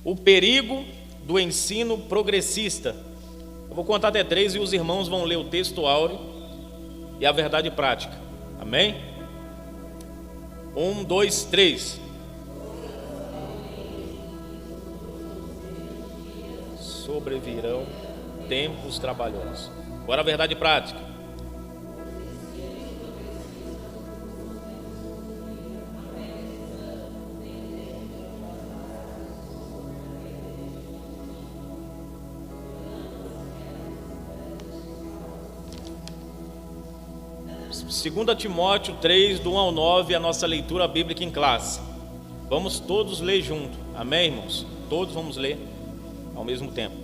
O perigo do ensino progressista. Eu vou contar até 3 e os irmãos vão ler o texto áureo e a verdade prática. Amém? 1, 2, 3. Sobrevirão tempos trabalhosos. Agora a verdade prática. Segunda Timóteo 3, do 1 ao 9, a nossa leitura bíblica em classe. Vamos todos ler junto, amém, irmãos? Todos vamos ler ao mesmo tempo.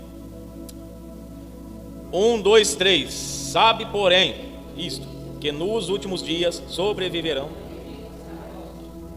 1, 2, 3. Sabe, porém, isto, que nos últimos dias sobreviverão,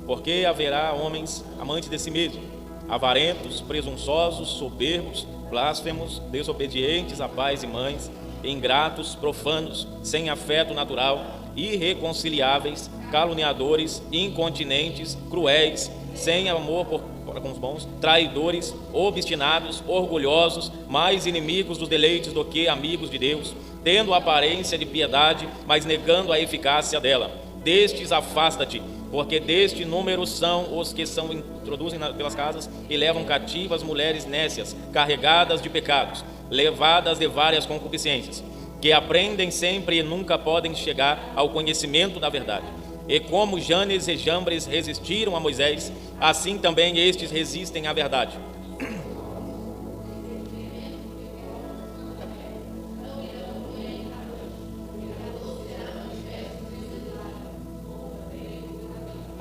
porque haverá homens amantes de si mesmo, avarentos, presunçosos, soberbos, blasfemos, desobedientes a pais e mães, ingratos, profanos, sem afeto natural, irreconciliáveis, caluniadores, incontinentes, cruéis, sem amor para com os bons, traidores, obstinados, orgulhosos, mais inimigos dos deleites do que amigos de Deus, tendo aparência de piedade, mas negando a eficácia dela. Destes afasta-te, porque deste número são os que introduzem pelas casas e levam cativas mulheres nécias, carregadas de pecados, levadas de várias concupiscências, que aprendem sempre e nunca podem chegar ao conhecimento da verdade. E como Janes e Jambres resistiram a Moisés, assim também estes resistem à verdade.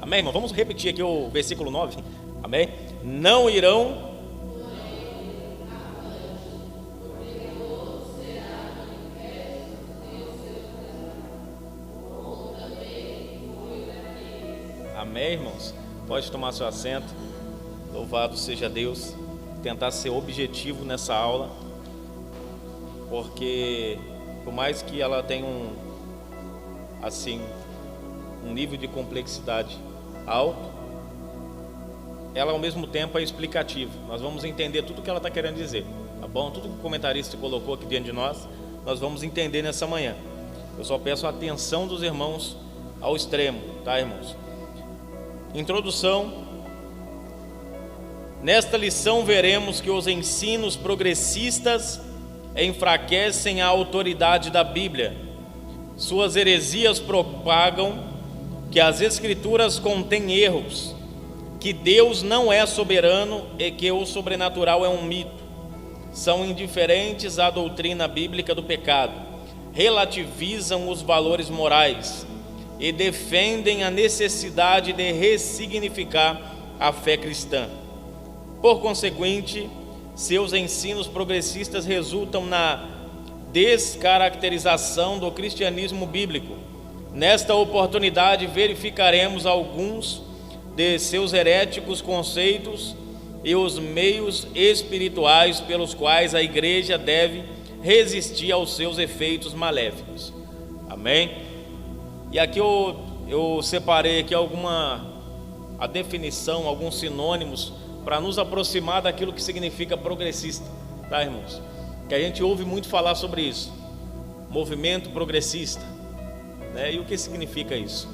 Amém, irmão? Vamos repetir aqui o versículo 9. Amém? Não irão... Amém, irmãos? Pode tomar seu assento. Louvado seja Deus. Tentar ser objetivo nessa aula, porque por mais que ela tenha um nível de complexidade alto, ela ao mesmo tempo é explicativa. Nós vamos entender tudo o que ela está querendo dizer, tá bom? Tudo que o comentarista colocou aqui diante de nós vamos entender nessa manhã. Eu só peço a atenção dos irmãos ao extremo, tá, irmãos? Introdução. Nesta lição veremos que os ensinos progressistas enfraquecem a autoridade da Bíblia. Suas heresias propagam que as Escrituras contêm erros, que Deus não é soberano e que o sobrenatural é um mito. São indiferentes à doutrina bíblica do pecado, relativizam os valores morais e defendem a necessidade de ressignificar a fé cristã. Por conseguinte, seus ensinos progressistas resultam na descaracterização do cristianismo bíblico. Nesta oportunidade, verificaremos alguns de seus heréticos conceitos e os meios espirituais pelos quais a igreja deve resistir aos seus efeitos maléficos. Amém? E aqui eu separei aqui a definição, alguns sinônimos para nos aproximar daquilo que significa progressista, tá, irmãos? Que a gente ouve muito falar sobre isso, movimento progressista, né? E o que significa isso?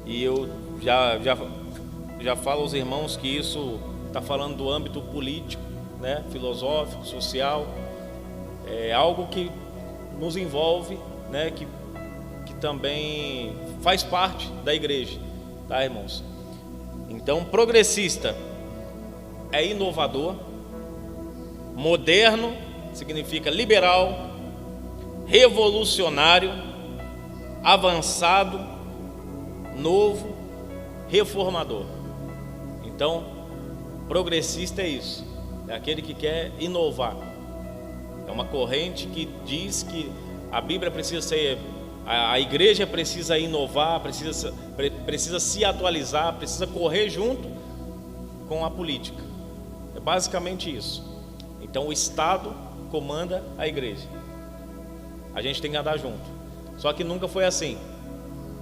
E eu já falo aos irmãos que isso está falando do âmbito político, né? Filosófico, social, é algo que nos envolve, né? Que também faz parte da igreja, tá, irmãos? Então, progressista é inovador, moderno significa liberal, revolucionário, avançado, novo, reformador. Então, progressista é isso, é aquele que quer inovar. É uma corrente que diz que a Bíblia precisa ser, a igreja precisa inovar, precisa se atualizar, precisa correr junto com a política. É basicamente isso. Então o Estado comanda a igreja, a gente tem que andar junto. Só que nunca foi assim.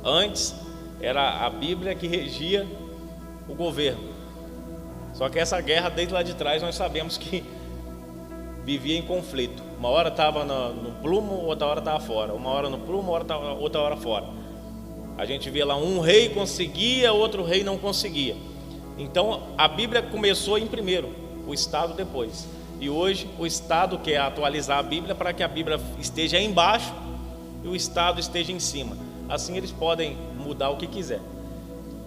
Antes era a Bíblia que regia o governo, Só que essa guerra, desde lá de trás, nós sabemos que vivia em conflito. Uma hora estava no plumo, outra hora estava fora. Uma hora no plumo, outra hora fora. A gente via lá, um rei conseguia, outro rei não conseguia. Então a Bíblia começou em primeiro, o Estado depois. E hoje o Estado quer atualizar a Bíblia para que a Bíblia esteja embaixo e o Estado esteja em cima. Assim eles podem mudar o que quiser.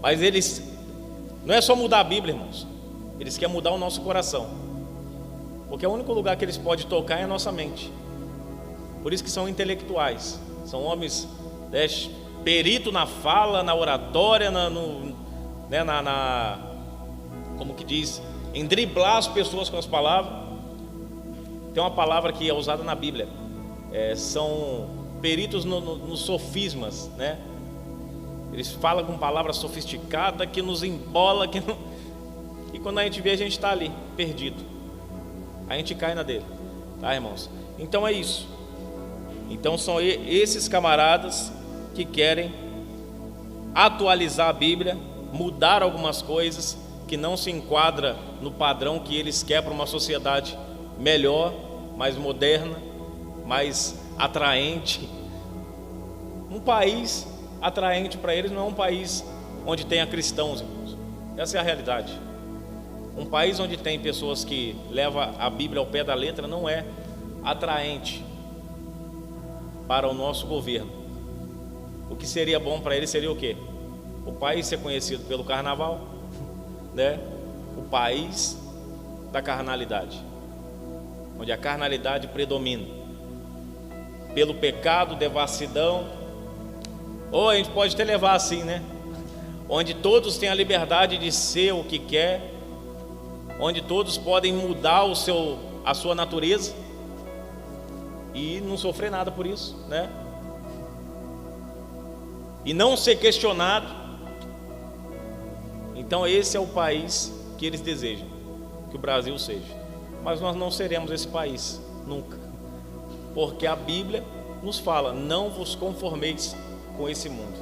Mas eles, não é só mudar a Bíblia, irmãos. Eles querem mudar o nosso coração. Porque o único lugar que eles podem tocar é a nossa mente. Por isso que são intelectuais. São homens, né, perito na fala, na oratória, como que diz, em driblar as pessoas com as palavras. Tem uma palavra que é usada na Bíblia, são peritos nos sofismas, né? Eles falam com palavras sofisticadas que nos embola, que não... E quando a gente vê, a gente está ali, perdido. A gente cai na dele, tá, irmãos? Então é isso. Então são esses camaradas que querem atualizar a Bíblia, mudar algumas coisas que não se enquadra no padrão que eles querem para uma sociedade melhor, mais moderna, mais atraente. Um país atraente para eles não é um país onde tenha cristãos, irmãos. Essa é a realidade. Um país onde tem pessoas que levam a Bíblia ao pé da letra não é atraente para o nosso governo. O que seria bom para eles seria o quê? O país ser conhecido pelo carnaval, né? O país da carnalidade, onde a carnalidade predomina, pelo pecado, devassidão, ou a gente pode até levar assim, né? Onde todos têm a liberdade de ser o que quer, onde todos podem mudar a sua natureza e não sofrer nada por isso, né? E não ser questionado. Então esse é o país que eles desejam que o Brasil seja. Mas nós não seremos esse país, nunca. Porque a Bíblia nos fala: não vos conformeis com esse mundo,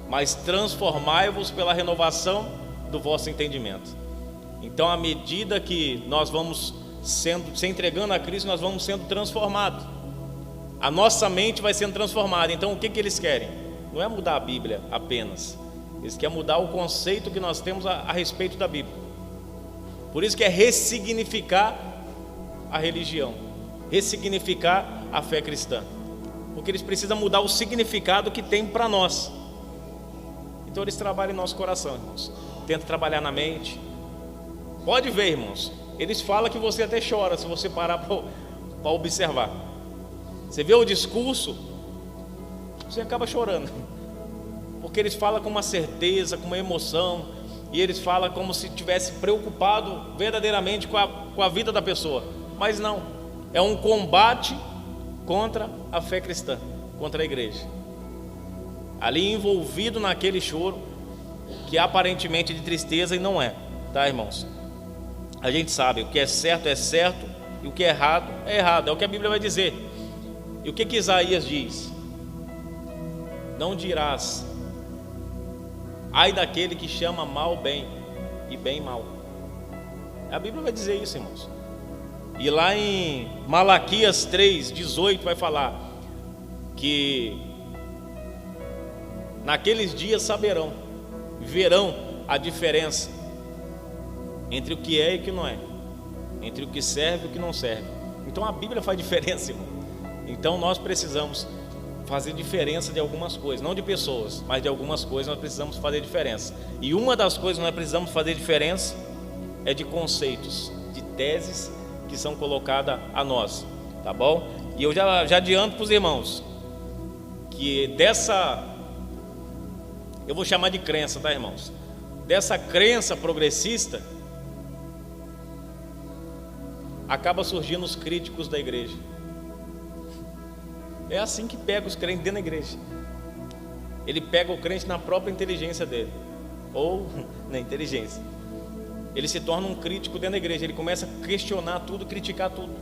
mas transformai-vos pela renovação do vosso entendimento. Então, à medida que nós vamos se entregando a Cristo, nós vamos sendo transformados. A nossa mente vai sendo transformada. Então, o que eles querem? Não é mudar a Bíblia apenas. Eles querem mudar o conceito que nós temos a respeito da Bíblia. Por isso que é ressignificar a religião, ressignificar a fé cristã. Porque eles precisam mudar o significado que tem para nós. Então eles trabalham em nosso coração, irmãos. Tentam trabalhar na mente. Pode ver, irmãos, eles falam que você até chora se você parar para observar. Você vê o discurso, você acaba chorando, porque eles falam com uma certeza, com uma emoção, e eles falam como se estivesse preocupado verdadeiramente com a vida da pessoa. Mas não, é um combate contra a fé cristã, contra a igreja. Ali envolvido naquele choro, que aparentemente de tristeza e não é, tá, irmãos? A gente sabe, o que é certo e o que é errado, é o que a Bíblia vai dizer. E o que Isaías diz? Não dirás: ai daquele que chama mal bem e bem mal. A Bíblia vai dizer isso, irmãos. E lá em Malaquias 3:18 vai falar que naqueles dias verão a diferença entre o que é e o que não é, entre o que serve e o que não serve. Então a Bíblia faz diferença, irmão. Então nós precisamos fazer diferença de algumas coisas, não de pessoas, mas de algumas coisas nós precisamos fazer diferença. E uma das coisas que nós precisamos fazer diferença é de conceitos, de teses que são colocadas a nós, tá bom? E eu já adianto para os irmãos que eu vou chamar de crença, tá, irmãos? Dessa crença progressista acaba surgindo os críticos da igreja. É assim que pega os crentes dentro da igreja. Ele pega o crente na própria inteligência dele, ou na inteligência. Ele se torna um crítico dentro da igreja. Ele começa a questionar tudo, criticar tudo.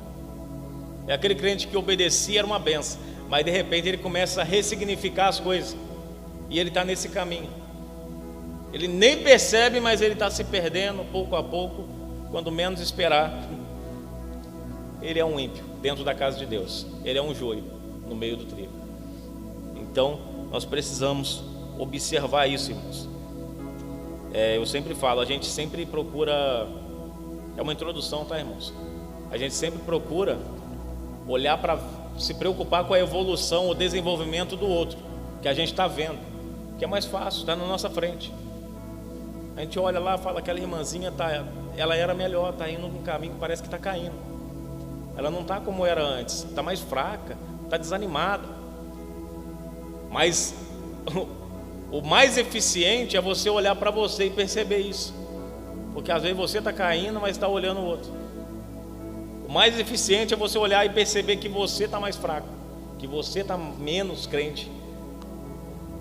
É aquele crente que obedecia, era uma benção, mas de repente ele começa a ressignificar as coisas, e ele está nesse caminho. Ele nem percebe, mas ele está se perdendo pouco a pouco quando menos esperar, ele é um ímpio dentro da casa de Deus, ele é um joio no meio do trigo. Então nós precisamos observar isso, irmãos. Eu sempre falo, a gente sempre procura, é uma introdução, tá, irmãos? A gente sempre procura olhar para, se preocupar com a evolução, o desenvolvimento do outro, que a gente está vendo, que é mais fácil, está na nossa frente. A gente olha lá e fala, aquela irmãzinha ela era melhor, está indo num caminho que parece que está caindo. Ela não está como era antes, está mais fraca, está desanimada. Mas o mais eficiente é você olhar para você e perceber isso, porque às vezes você está caindo, mas está olhando o outro. O mais eficiente é você olhar e perceber que você está mais fraco, que você está menos crente.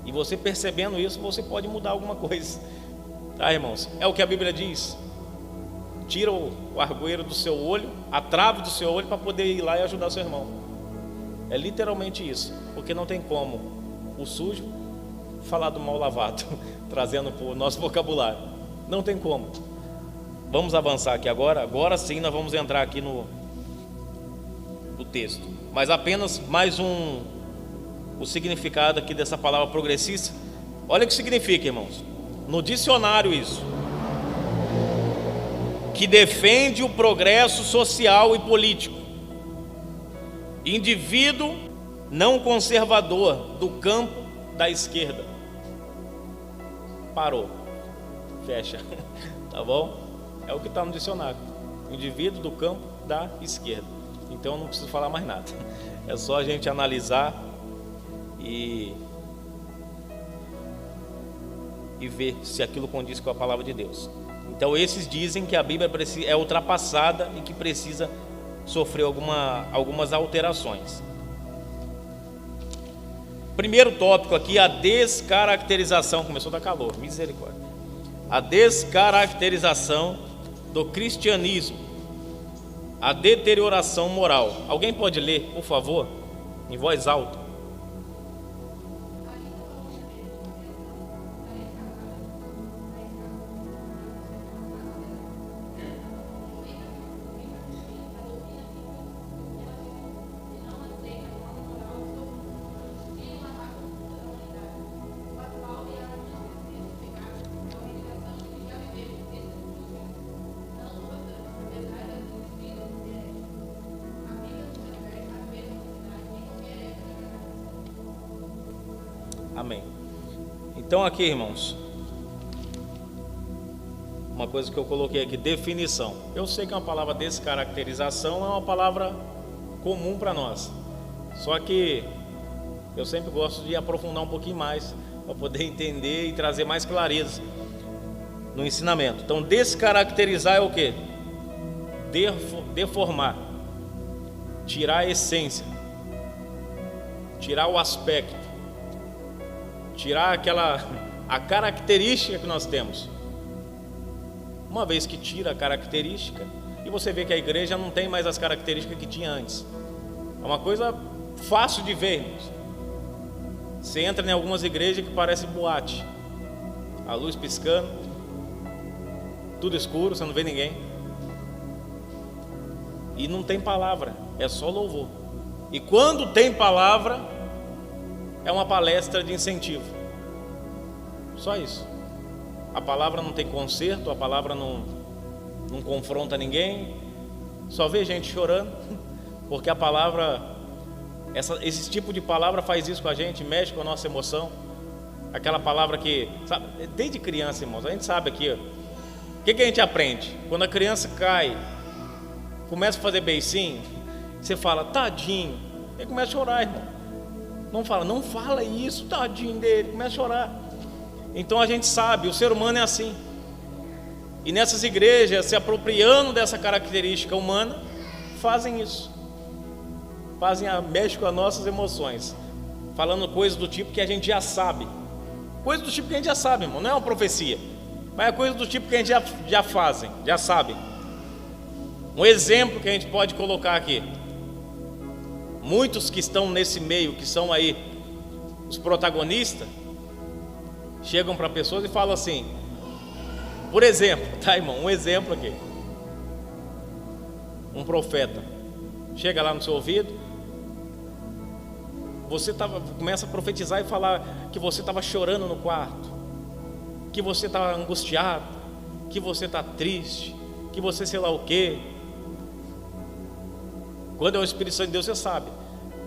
E você percebendo isso, você pode mudar alguma coisa, tá, irmãos? É o que a Bíblia diz. Tira o argoeiro do seu olho, a trave do seu olho, para poder ir lá e ajudar seu irmão. É literalmente isso, porque não tem como o sujo falar do mal lavado, trazendo para o nosso vocabulário. Não tem como. Vamos avançar aqui agora. Agora sim nós vamos entrar aqui no texto. Mas apenas mais o significado aqui dessa palavra progressista. Olha o que significa, irmãos. No dicionário isso. Que defende o progresso social e político. Indivíduo não conservador do campo da esquerda. Parou. Fecha. Tá bom? É o que está no dicionário. Indivíduo do campo da esquerda. Então eu não preciso falar mais nada. É só a gente analisar e ver se aquilo condiz com a palavra de Deus. Então esses dizem que a Bíblia é ultrapassada e que precisa sofrer algumas alterações. Primeiro tópico aqui, a descaracterização. Começou a dar calor, misericórdia. A descaracterização do cristianismo, a deterioração moral. Alguém pode ler, por favor, em voz alta? Amém. Então aqui, irmãos, uma coisa que eu coloquei aqui, definição. Eu sei que uma palavra descaracterização é uma palavra comum para nós, só que eu sempre gosto de aprofundar um pouquinho mais, para poder entender e trazer mais clareza no ensinamento. Então descaracterizar é o que? Deformar, tirar a essência, tirar o aspecto, tirar a característica que nós temos. Uma vez que tira a característica, e você vê que a igreja não tem mais as características que tinha antes. É uma coisa fácil de ver, irmãos. Você entra em algumas igrejas que parece boate, a luz piscando, tudo escuro, você não vê ninguém, e não tem palavra, é só louvor. E quando tem palavra, é uma palestra de incentivo. Só isso. A palavra não tem conserto, a palavra não confronta ninguém. Só vê gente chorando, porque a palavra, esse tipo de palavra faz isso com a gente, mexe com a nossa emoção. Aquela palavra que, sabe, desde criança, irmãos, a gente sabe aqui, o que a gente aprende? Quando a criança cai, começa a fazer beicinho, você fala, tadinho, ele começa a chorar, irmão. Não fala isso, tadinho dele, começa a chorar. Então a gente sabe, o ser humano é assim. E nessas igrejas, se apropriando dessa característica humana, fazem isso. Mexem com as nossas emoções, falando coisas do tipo que a gente já sabe. Coisas do tipo que a gente já sabe, irmão, não é uma profecia, mas é coisa do tipo que a gente já sabe. Um exemplo que a gente pode colocar aqui. Muitos que estão nesse meio, que são aí os protagonistas, chegam para pessoas e falam assim, por exemplo, tá, irmão, um exemplo aqui. um profeta chega lá no seu ouvido, você começa a profetizar e falar que você estava chorando no quarto, que você está angustiado, que você está triste, que você sei lá o quê. Quando é o Espírito Santo de Deus, você sabe.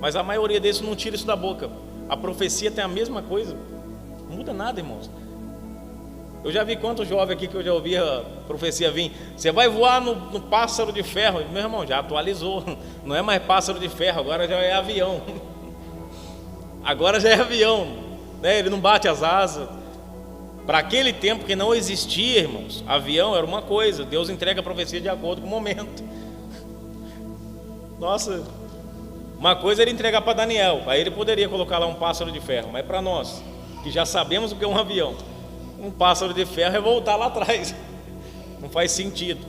Mas a maioria desses não tira isso da boca. A profecia tem a mesma coisa. Não muda nada, irmãos. Eu já vi quantos jovens aqui que eu já ouvi a profecia vir: você vai voar no pássaro de ferro. Meu irmão, já atualizou. Não é mais pássaro de ferro, agora já é avião. Agora já é avião, né? Ele não bate as asas. Para aquele tempo que não existia, irmãos, avião era uma coisa. Deus entrega a profecia de acordo com o momento. Nossa, uma coisa ele entregar para Daniel, aí ele poderia colocar lá um pássaro de ferro, mas para nós, que já sabemos o que é um avião, um pássaro de ferro é voltar lá atrás. Não faz sentido,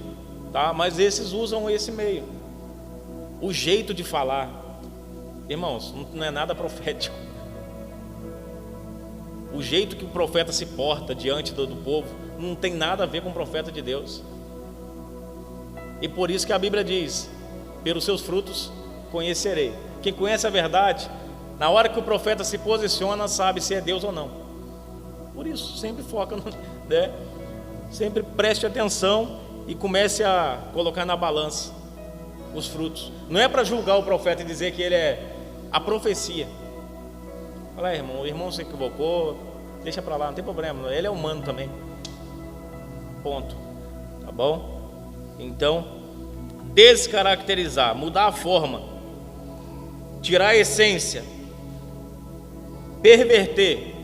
tá? Mas esses usam esse meio, o jeito de falar, irmãos, não é nada profético. O jeito que o profeta se porta diante do povo não tem nada a ver com o profeta de Deus. E por isso que a Bíblia diz: pelos seus frutos conhecerei. Quem conhece a verdade, na hora que o profeta se posiciona, sabe se é Deus ou não. Por isso, sempre foca, né? Sempre preste atenção e comece a colocar na balança os frutos. Não é para julgar o profeta e dizer que ele é a profecia. Fala, irmão, o irmão se equivocou, deixa para lá, não tem problema, ele é humano também. Ponto. Tá bom? Então, descaracterizar, mudar a forma, tirar a essência, perverter.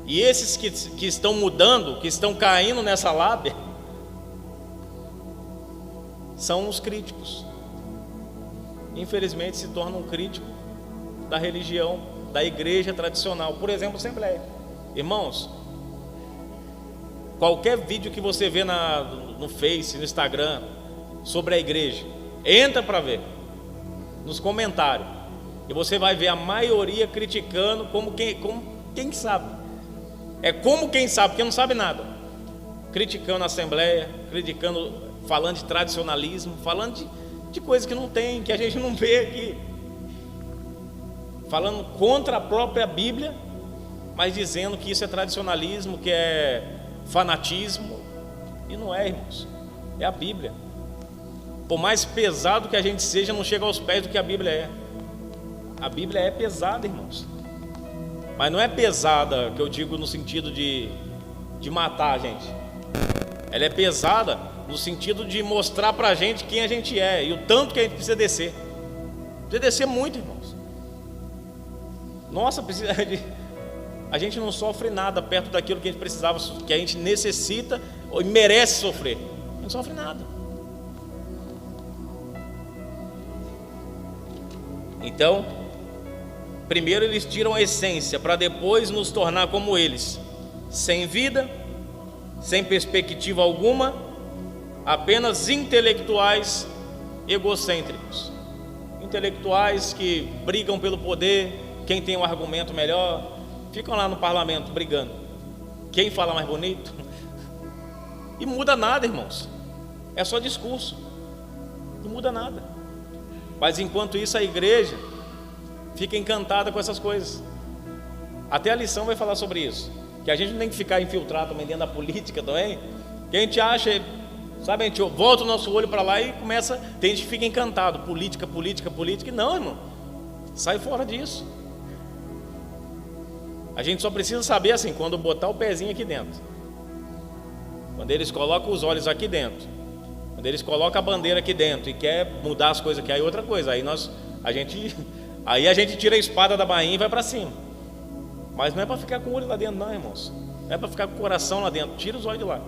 E esses que estão mudando, que estão caindo nessa lábia, são os críticos. Infelizmente se tornam críticos da religião, da igreja tradicional. Por exemplo, Assembleia. Irmãos, qualquer vídeo que você vê no Face, no Instagram, sobre a igreja, entra para ver nos comentários, e você vai ver a maioria criticando como quem sabe. É como quem sabe, porque não sabe nada. Criticando a Assembleia, criticando, falando de tradicionalismo, falando de coisas que não tem, que a gente não vê aqui. Falando contra a própria Bíblia, mas dizendo que isso é tradicionalismo, que é fanatismo. E não é, irmãos. É a Bíblia. Por mais pesado que a gente seja, não chega aos pés do que a Bíblia é. A Bíblia é pesada, irmãos. Mas não é pesada, que eu digo no sentido de matar a gente. Ela é pesada no sentido de mostrar pra gente quem a gente é e o tanto que a gente precisa descer. Precisa descer muito, irmãos. Nossa, a gente não sofre nada perto daquilo que a gente precisava, que a gente necessita ou merece sofrer. A gente não sofre nada. Então, primeiro eles tiram a essência para depois nos tornar como eles, sem vida, sem perspectiva alguma, apenas intelectuais egocêntricos. Intelectuais que brigam pelo poder, quem tem um argumento melhor, ficam lá no parlamento brigando. Quem fala mais bonito? E muda nada, irmãos. É só discurso. Não muda nada. Mas enquanto isso a igreja fica encantada com essas coisas. Até a lição vai falar sobre isso. Que a gente não tem que ficar infiltrado também dentro da política também. Que a gente acha, sabe, a gente volta o nosso olho para lá e começa, tem gente que fica encantado. Política, política, política. E não, irmão. Sai fora disso. A gente só precisa saber assim, quando botar o pezinho aqui dentro. Quando eles colocam os olhos aqui dentro. Quando eles colocam a bandeira aqui dentro e quer mudar as coisas aqui, aí outra coisa. Aí a gente tira a espada da bainha e vai para cima. Mas não é para ficar com o olho lá dentro não, irmãos. Não é para ficar com o coração lá dentro. Tira os olhos de lá.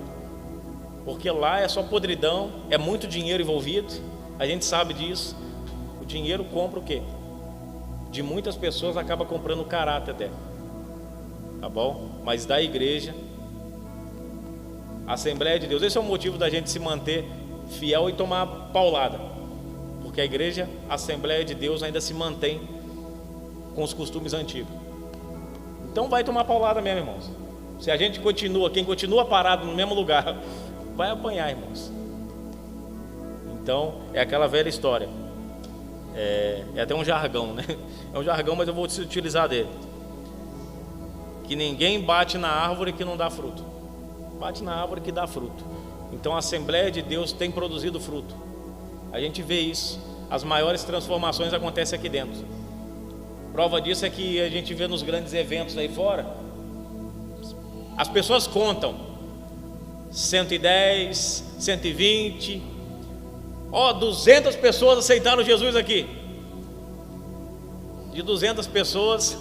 Porque lá é só podridão, é muito dinheiro envolvido. A gente sabe disso. O dinheiro compra o quê? De muitas pessoas acaba comprando o caráter até. Tá bom? Mas da igreja, a Assembleia de Deus, esse é o motivo da gente se manter fiel e tomar paulada. Porque a igreja, a Assembleia de Deus ainda se mantém com os costumes antigos. Então vai tomar paulada mesmo, irmãos. Se a gente quem continua parado no mesmo lugar, vai apanhar, irmãos. Então, é aquela velha história. É até um jargão, né? É um jargão, mas eu vou se utilizar dele. Que ninguém bate na árvore que não dá fruto. Bate na árvore que dá fruto. Então a Assembleia de Deus tem produzido fruto. A gente vê isso. As maiores transformações acontecem aqui dentro. Prova disso é que a gente vê nos grandes eventos aí fora. As pessoas contam 110, 120, 200 pessoas aceitaram Jesus aqui. De 200 pessoas,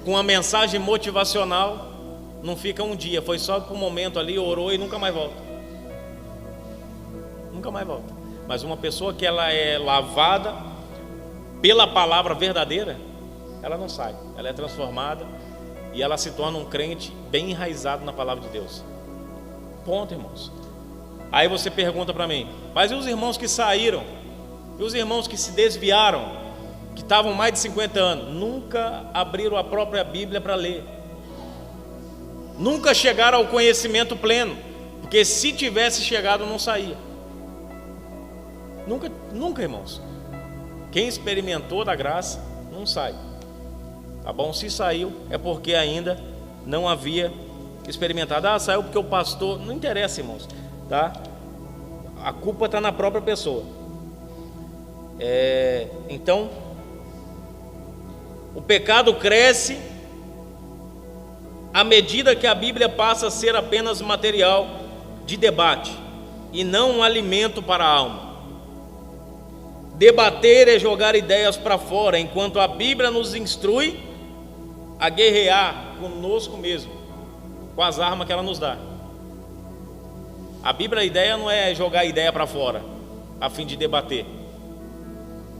com uma mensagem motivacional, não fica um dia, foi só por um momento ali, orou e nunca mais volta. Nunca mais volta. Mas uma pessoa que ela é lavada pela palavra verdadeira, ela não sai, ela é transformada e ela se torna um crente bem enraizado na palavra de Deus. Ponto, irmãos. Aí você pergunta para mim, mas e os irmãos que saíram? E os irmãos que se desviaram, que estavam mais de 50 anos, nunca abriram a própria Bíblia para ler, nunca chegaram ao conhecimento pleno, porque se tivesse chegado não saía. Nunca, irmãos. Quem experimentou da graça não sai. Tá bom? Se saiu é porque ainda não havia experimentado. Saiu porque o pastor... Não interessa, irmãos, tá? A culpa está na própria pessoa. Então, o pecado cresce à medida que a Bíblia passa a ser apenas material de debate e não um alimento para a alma. Debater é jogar ideias para fora, enquanto a Bíblia nos instrui a guerrear conosco mesmo, com as armas que ela nos dá. A Bíblia, a ideia não é jogar a ideia para fora, a fim de debater.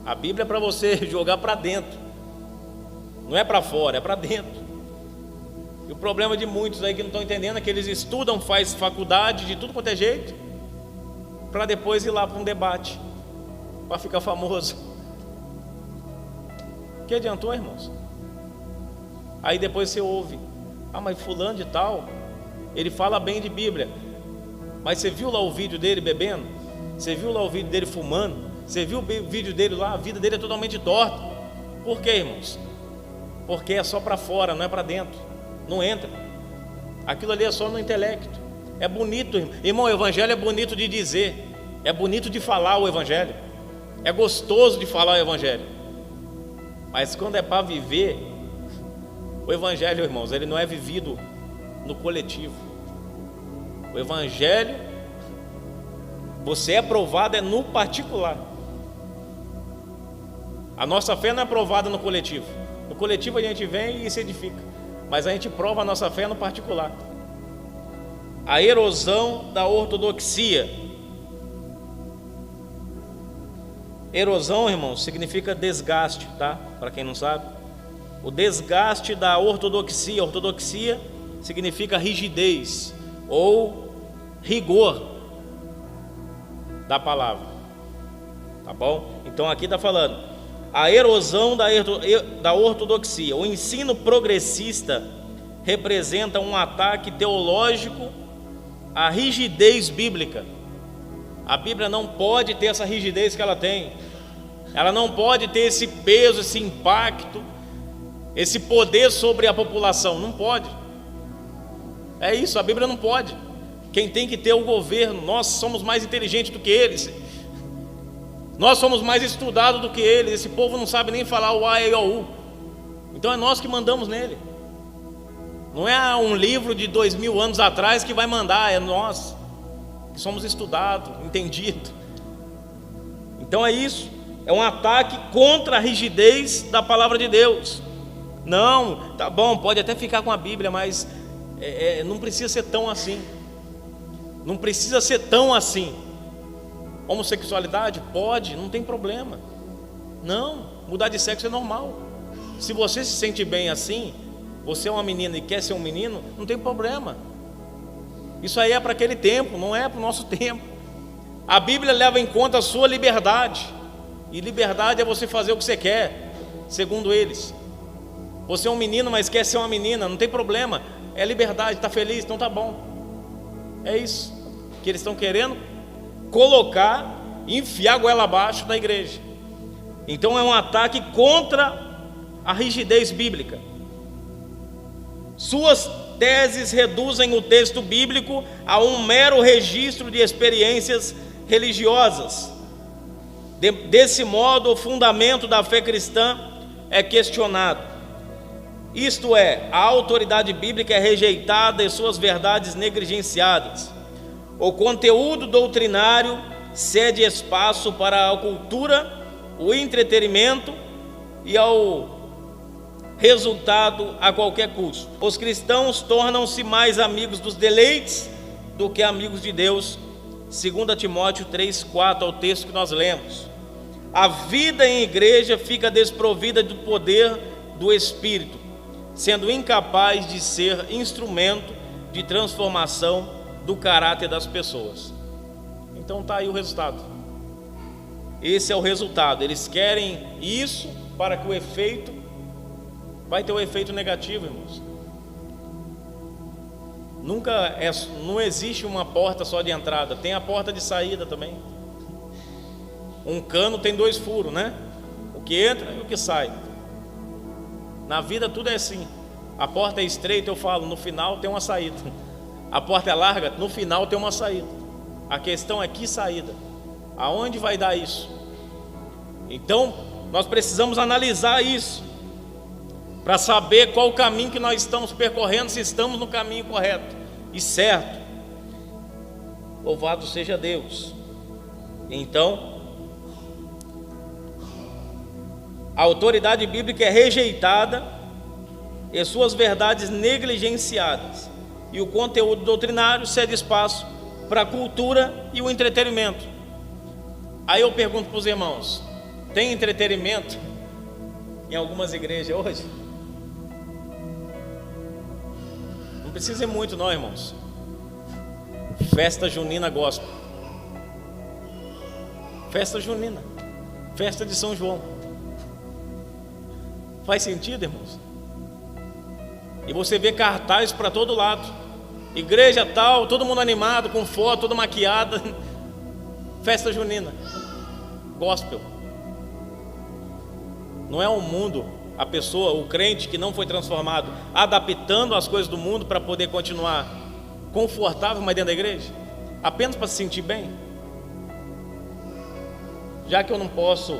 A Bíblia é para você jogar para dentro, não é para fora, é para dentro. E o problema de muitos aí que não estão entendendo é que eles estudam, faz faculdade de tudo quanto é jeito, para depois ir lá para um debate, para ficar famoso. Que adiantou, irmãos? Aí depois você ouve, mas fulano de tal, ele fala bem de Bíblia, mas você viu lá o vídeo dele bebendo? Você viu lá o vídeo dele fumando? Você viu o vídeo dele lá? A vida dele é totalmente torta. Por quê, irmãos? Porque é só para fora, não é para dentro, não entra. Aquilo ali é só no intelecto. É bonito, irmão, o evangelho é bonito de dizer, é bonito de falar o evangelho, é gostoso de falar o evangelho, mas quando é para viver o evangelho, irmãos, ele não é vivido no coletivo. O evangelho, você é provado no particular. A nossa fé não é provada no coletivo. No coletivo a gente vem e se edifica, mas a gente prova a nossa fé no particular. A erosão da ortodoxia. Erosão, irmãos, significa desgaste, tá? Para quem não sabe, o desgaste da ortodoxia. Ortodoxia significa rigidez ou rigor da palavra, tá bom? Então aqui está falando a erosão da ortodoxia. O ensino progressista representa um ataque teológico à rigidez bíblica. A Bíblia não pode ter essa rigidez que ela tem. Ela não pode ter esse peso, esse impacto, esse poder sobre a população. Não pode. É isso, a Bíblia não pode. Quem tem que ter é o governo. Nós somos mais inteligentes do que eles. Nós somos mais estudados do que eles. Esse povo não sabe nem falar o A, E, O, U. Então é nós que mandamos nele. Não é um livro de 2000 anos atrás que vai mandar, é nós que somos estudados, entendidos. Então é isso, é um ataque contra a rigidez da palavra de Deus. Não, tá bom, pode até ficar com a Bíblia, mas não precisa ser tão assim. Não precisa ser tão assim. Homossexualidade? Pode, não tem problema. Não, mudar de sexo é normal. Se você se sente bem assim, você é uma menina e quer ser um menino, não tem problema. Isso aí é para aquele tempo, não é para o nosso tempo. A Bíblia leva em conta a sua liberdade. E liberdade é você fazer o que você quer, segundo eles. Você é um menino, mas quer ser uma menina, não tem problema. É liberdade, está feliz, então tá bom. É isso que eles estão querendo colocar enfiar a goela abaixo da igreja. Então é um ataque contra a rigidez bíblica. Suas teses reduzem o texto bíblico a um mero registro de experiências religiosas. Desse modo, o fundamento da fé cristã é questionado. Isto é, a autoridade bíblica é rejeitada e suas verdades negligenciadas. O conteúdo doutrinário cede espaço para a cultura, o entretenimento e ao resultado a qualquer custo. Os cristãos tornam-se mais amigos dos deleites do que amigos de Deus. 2 Timóteo 3,4 é o texto que nós lemos. A vida em igreja fica desprovida do poder do Espírito, sendo incapaz de ser instrumento de transformação do caráter das pessoas. Então está aí o resultado. Esse é o resultado. Eles querem isso para que o efeito vai ter um efeito negativo, irmãos. Não existe uma porta só de entrada, tem a porta de saída também. Um cano tem 2 furos, né? O que entra e o que sai. Na vida tudo é assim. A porta é estreita, eu falo, no final tem uma saída. A porta é larga, no final tem uma saída. A questão é que saída. Aonde vai dar isso? Então, nós precisamos analisar isso para saber qual o caminho que nós estamos percorrendo, se estamos no caminho correto e certo. Louvado seja Deus. Então, a autoridade bíblica é rejeitada e suas verdades negligenciadas, e o conteúdo doutrinário cede espaço para a cultura e o entretenimento. Aí eu pergunto para os irmãos: tem entretenimento em algumas igrejas hoje? Não precisa ir muito não, irmãos. Festa junina gospel, festa junina, festa de São João. Faz sentido, irmãos? E você vê cartaz para todo lado, igreja tal, todo mundo animado, com foto, toda maquiada, festa junina, gospel. Não é um mundo, a pessoa, o crente que não foi transformado, adaptando as coisas do mundo para poder continuar confortável, mas dentro da igreja, apenas para se sentir bem. Já que eu não posso,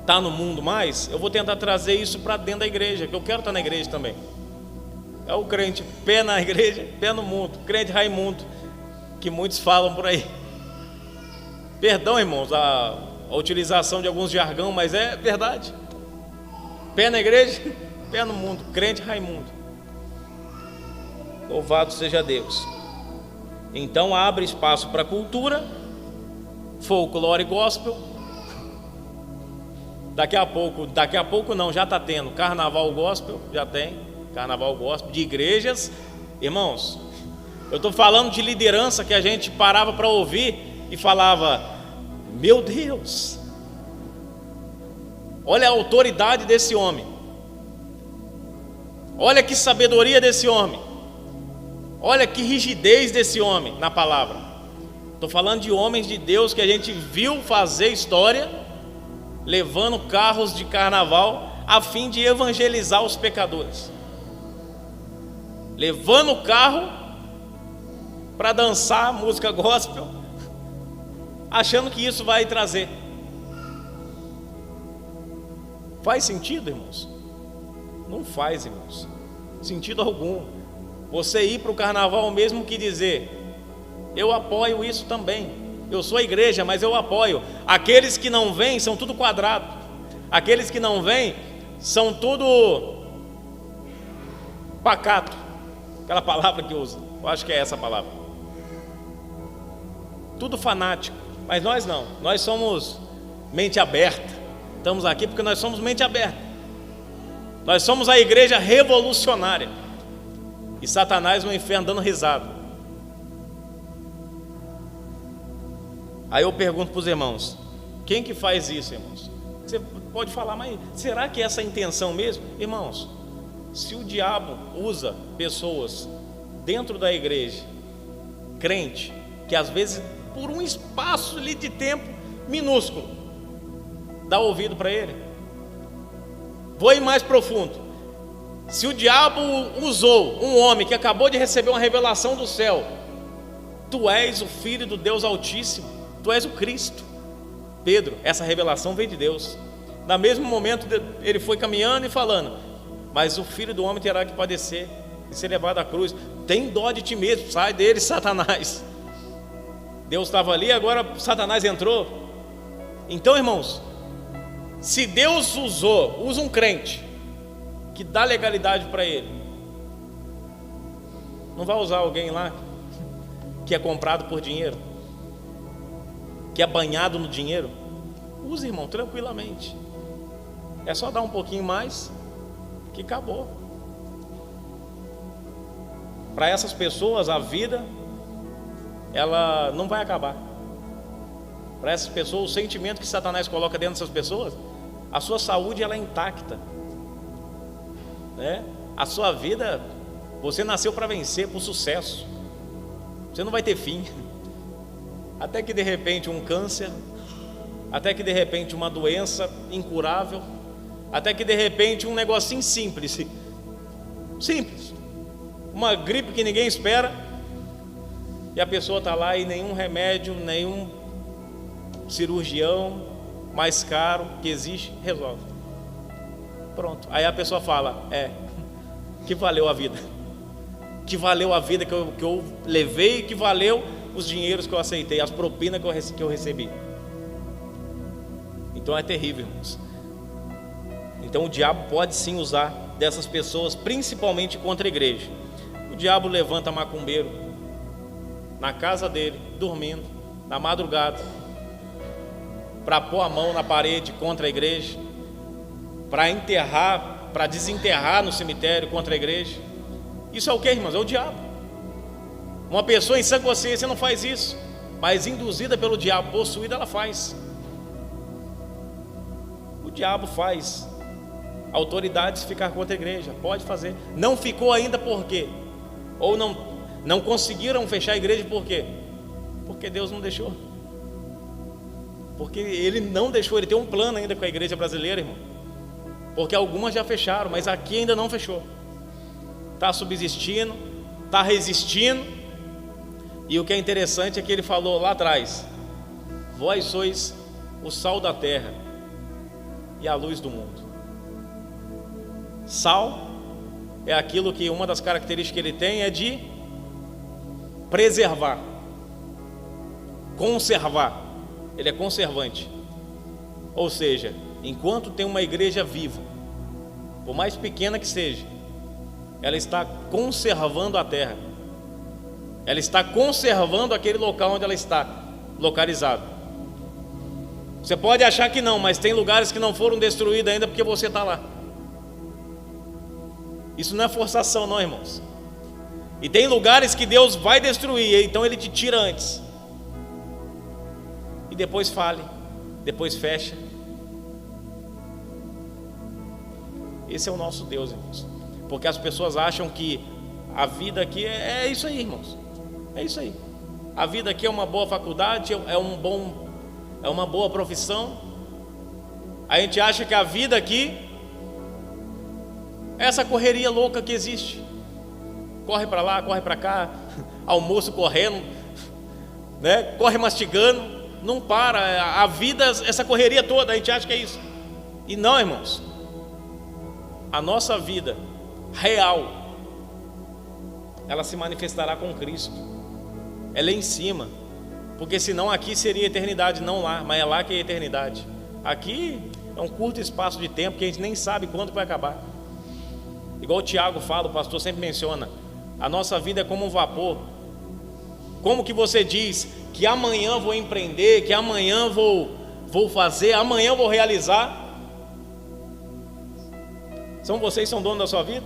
estar no mundo mais, eu vou tentar trazer isso para dentro da igreja, que eu quero estar na igreja também. É o crente pé na igreja, pé no mundo, crente Raimundo, que muitos falam por aí. Perdão, irmãos, a utilização de alguns jargão, mas é verdade. Pé na igreja, pé no mundo, crente Raimundo. Louvado seja Deus. Então abre espaço para cultura, folclore gospel. Daqui a pouco não, já está tendo carnaval gospel, já tem carnaval gospel de igrejas. Irmãos, eu estou falando de liderança que a gente parava para ouvir e falava: meu Deus, olha a autoridade desse homem, olha que sabedoria desse homem, olha que rigidez desse homem na palavra. Estou falando de homens de Deus que a gente viu fazer história, levando carros de carnaval a fim de evangelizar os pecadores, levando o carro para dançar música gospel, achando que isso vai trazer. Faz sentido, irmãos? Não faz, irmãos, sentido algum. Você ir para o carnaval mesmo que dizer: eu apoio isso também, eu sou a igreja, mas eu apoio. Aqueles que não vêm são tudo quadrado, aqueles que não vêm são tudo pacato, aquela palavra que usa, eu acho que é essa palavra, tudo fanático. Mas nós não, nós somos mente aberta. Estamos aqui porque nós somos mente aberta. Nós somos a igreja revolucionária. E Satanás no inferno dando risada. Aí eu pergunto para os irmãos: quem que faz isso, irmãos? Você pode falar, mas será que é essa a intenção mesmo? Irmãos, se o diabo usa pessoas dentro da igreja, crente, que às vezes por um espaço ali de tempo minúsculo, dá ouvido para ele. Vou ir mais profundo. Se o diabo usou um homem que acabou de receber uma revelação do céu, tu és o Filho do Deus Altíssimo, tu és o Cristo. Pedro, essa revelação veio de Deus. No mesmo momento ele foi caminhando e falando: mas o Filho do Homem terá que padecer e ser levado à cruz. Tem dó de ti mesmo, sai dele, Satanás. Deus estava ali, agora Satanás entrou. Então, irmãos, se Deus usa um crente que dá legalidade para ele, não vai usar alguém lá que é comprado por dinheiro, que é banhado no dinheiro? Use, irmão, tranquilamente. É só dar um pouquinho mais que acabou. Para essas pessoas a vida, ela não vai acabar. Para essas pessoas, o sentimento que Satanás coloca dentro dessas pessoas, a sua saúde ela é intacta, né? A sua vida, você nasceu para vencer, para o sucesso. Você não vai ter fim. Até que de repente um câncer, até que de repente uma doença incurável, até que de repente um negocinho simples, uma gripe que ninguém espera, e a pessoa está lá e nenhum remédio, nenhum cirurgião mais caro que existe resolve. Pronto, aí a pessoa fala: que valeu a vida, que valeu a vida que eu levei, que valeu os dinheiros que eu aceitei, as propinas que eu recebi. Então é terrível, irmãos. Então o diabo pode sim usar dessas pessoas, principalmente contra a igreja. O diabo levanta macumbeiro na casa dele, dormindo, na madrugada, para pôr a mão na parede contra a igreja, para enterrar, para desenterrar no cemitério contra a igreja. Isso é o que, irmãos? É o diabo. Uma pessoa em sã consciência não faz isso, mas induzida pelo diabo, possuída, ela faz. O diabo faz autoridades ficar contra a igreja, pode fazer. Não ficou ainda por quê? Ou não conseguiram fechar a igreja por quê? Porque Deus não deixou. Porque Ele não deixou. Ele tem um plano ainda com a igreja brasileira, irmão. Porque algumas já fecharam, mas aqui ainda não fechou. Está subsistindo, está resistindo. E o que é interessante é que Ele falou lá atrás: vós sois o sal da terra e a luz do mundo. Sal é aquilo que uma das características que ele tem é de preservar, conservar. Ele é conservante. Ou seja, enquanto tem uma igreja viva, por mais pequena que seja, ela está conservando a terra, ela está conservando aquele local onde ela está localizada. Você pode achar que não, mas tem lugares que não foram destruídos ainda porque você está lá. Isso não é forçação não, irmãos. E tem lugares que Deus vai destruir, então Ele te tira antes, e depois fale, depois fecha. Esse é o nosso Deus, irmãos. Porque as pessoas acham que a vida aqui é isso aí, irmãos. É isso aí. A vida aqui é uma boa faculdade, é uma boa profissão. A gente acha que a vida aqui é essa correria louca que existe. Corre para lá, corre para cá, almoço correndo, né? Corre mastigando, não para. A vida, essa correria toda, a gente acha que é isso. E não, irmãos. A nossa vida real, ela se manifestará com Cristo. Ela é em cima. Porque senão aqui seria eternidade, não lá, mas é lá que é eternidade. Aqui é um curto espaço de tempo que a gente nem sabe quando vai acabar. Igual o Tiago fala, o pastor sempre menciona, a nossa vida é como um vapor. Como que você diz que amanhã vou empreender, que amanhã vou fazer, amanhã vou realizar? Vocês são donos da sua vida?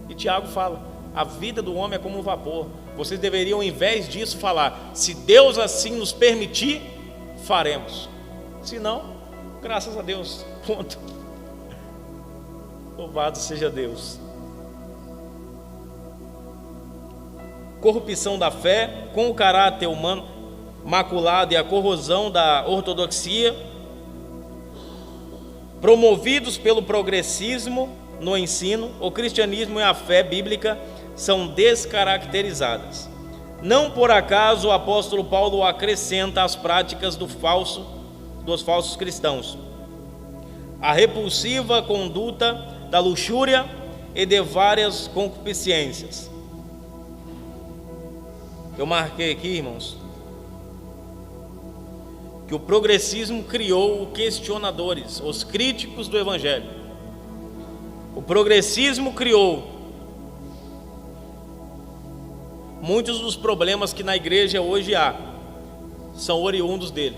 E Tiago fala, a vida do homem é como um vapor. Vocês deveriam, ao invés disso, falar: se Deus assim nos permitir, faremos. Se não, graças a Deus, ponto. Louvado seja Deus. Corrupção da fé com o caráter humano. maculado e a corrosão da ortodoxia, promovidos pelo progressismo no ensino, o cristianismo e a fé bíblica são descaracterizadas. Não por acaso o apóstolo Paulo acrescenta as práticas dos falsos cristãos: a repulsiva conduta da luxúria e de várias concupiscências. Eu marquei aqui, irmãos, que o progressismo criou questionadores, os críticos do Evangelho. O progressismo criou muitos dos problemas que na igreja hoje há, são oriundos dele,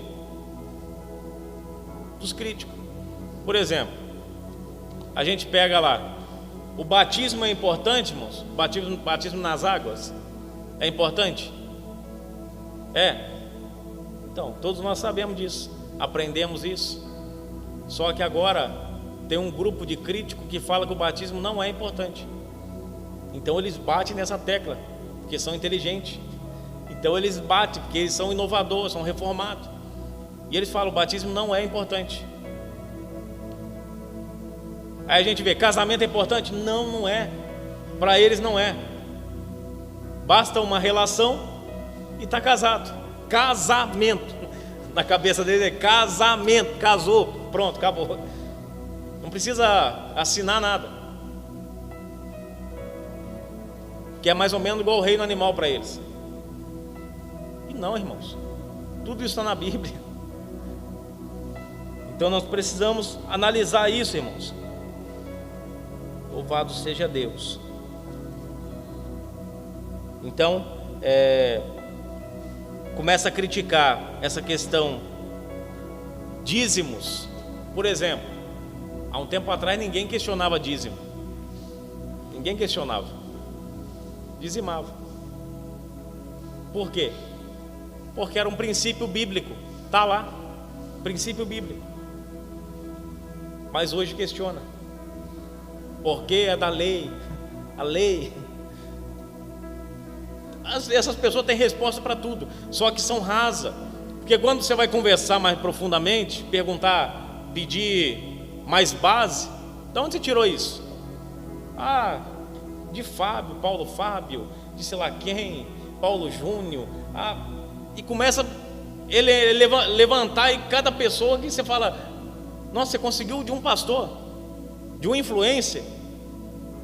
dos críticos. Por exemplo, a gente pega lá, o batismo é importante, irmãos? Batismo nas águas é importante? É. Então, todos nós sabemos disso, aprendemos isso. Só que agora tem um grupo de críticos que fala que o batismo não é importante. Então eles batem nessa tecla, porque são inteligentes. Então eles batem, porque eles são inovadores, são reformados. E eles falam, o batismo não é importante. Aí a gente vê, casamento é importante? Não, não é. Para eles não é. Basta uma relação e está casado. Casamento, na cabeça dele é casamento, casou, pronto, acabou. Não precisa assinar nada. Que é mais ou menos igual o reino animal para eles. E não, irmãos, tudo isso está na Bíblia. Então nós precisamos analisar isso, irmãos. Louvado seja Deus. Então, começa a criticar essa questão dízimos. Por exemplo, há um tempo atrás ninguém questionava dízimo. Ninguém questionava. Dizimava. Por quê? Porque era um princípio bíblico. Está lá, princípio bíblico. Mas hoje questiona. Porque é da lei. A lei. Essas pessoas têm resposta para tudo, só que são rasas. Porque quando você vai conversar mais profundamente, perguntar, pedir mais base, de onde você tirou isso? Ah, de Fábio, Paulo Fábio, de sei lá quem, Paulo Júnior. E começa ele levantar, e cada pessoa que você fala, nossa, você conseguiu de um pastor, de um influencer.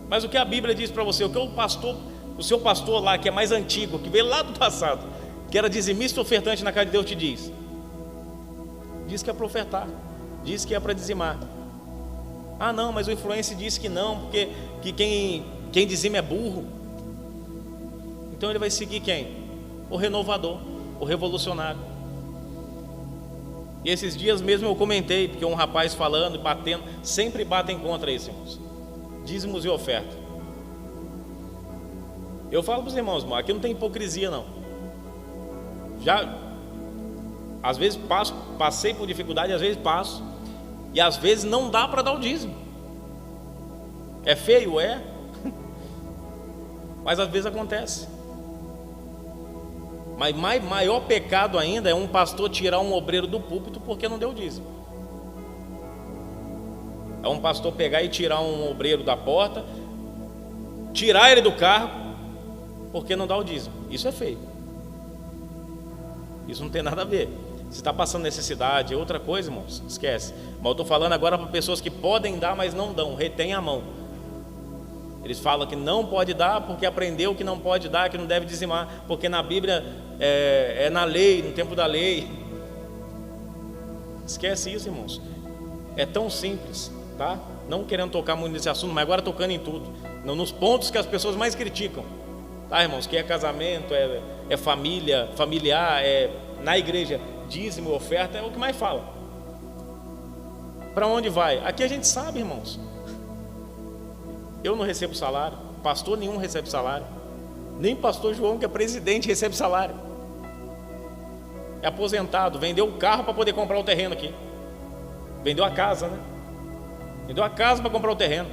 Mas o que a Bíblia diz para você, o que o seu pastor lá, que é mais antigo, que veio lá do passado, que era dizimista e ofertante na casa de Deus, te diz? Diz que é para ofertar, diz que é para dizimar. Ah não, mas o influencer disse que não, porque que quem dizima é burro. Então ele vai seguir quem? O renovador, o revolucionário. E esses dias mesmo eu comentei, porque um rapaz falando e batendo, sempre batem contra isso, irmãos. Dízimos e oferta. Eu falo para os irmãos, aqui não tem hipocrisia não. Já, às vezes passei por dificuldade, às vezes passo, e às vezes não dá para dar o dízimo. É feio? É. Mas às vezes acontece. Mas maior pecado ainda é um pastor tirar um obreiro do púlpito porque não deu dízimo. É um pastor pegar e tirar um obreiro da porta, tirar ele do carro porque não dá o dízimo. Isso é feio. Isso não tem nada a ver. Se está passando necessidade, é outra coisa, irmãos, esquece. Mas eu estou falando agora para pessoas que podem dar, mas não dão, retém a mão. Eles falam que não pode dar porque aprendeu que não pode dar, que não deve dizimar, porque na Bíblia é na lei, no tempo da lei. Esquece isso, irmãos. É tão simples, tá? Não querendo tocar muito nesse assunto, mas agora tocando em tudo, nos pontos que as pessoas mais criticam, tá, irmãos? Que é casamento, é família, familiar, na igreja, dízimo, oferta, é o que mais fala. Para onde vai? Aqui a gente sabe, irmãos. Eu não recebo salário, pastor nenhum recebe salário, nem pastor João, que é presidente, recebe salário. É aposentado, vendeu o carro para poder comprar o terreno aqui. Vendeu a casa, né? Vendeu a casa para comprar o terreno.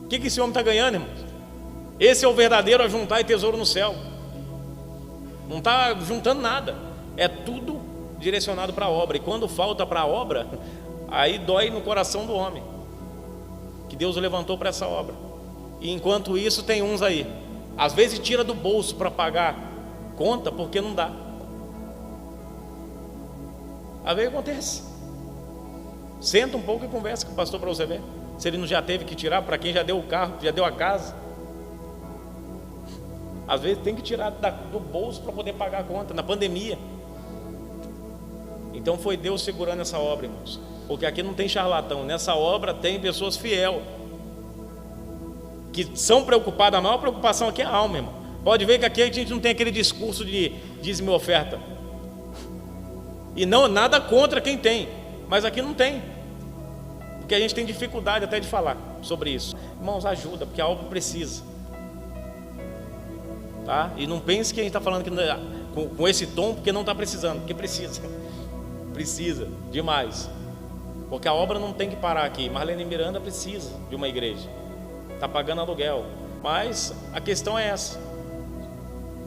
O que esse homem está ganhando, irmãos? Esse é o verdadeiro ajuntar e tesouro no céu. não está juntando nada, é tudo direcionado para a obra. E quando falta para a obra, aí dói no coração do homem, que Deus o levantou para essa obra. E enquanto isso tem uns aí, às vezes tira do bolso para pagar conta, porque não dá. Às vezes acontece. Senta um pouco e conversa com o pastor para você ver se ele não já teve que tirar. Para quem já deu o carro, já deu a casa, às vezes tem que tirar do bolso para poder pagar a conta, na pandemia. Então foi Deus segurando essa obra, irmãos, porque aqui não tem charlatão, nessa obra tem pessoas fiel, que são preocupadas. A maior preocupação aqui é a alma, irmão. Pode ver que aqui a gente não tem aquele discurso de dízimo e oferta, e não, nada contra quem tem, mas aqui não tem, porque a gente tem dificuldade até de falar sobre isso. Irmãos, ajuda, porque a obra precisa, tá? E não pense que a gente está falando com esse tom porque não está precisando, porque precisa demais, porque a obra não tem que parar aqui. Marlene Miranda precisa de uma igreja, está pagando aluguel, mas a questão é essa.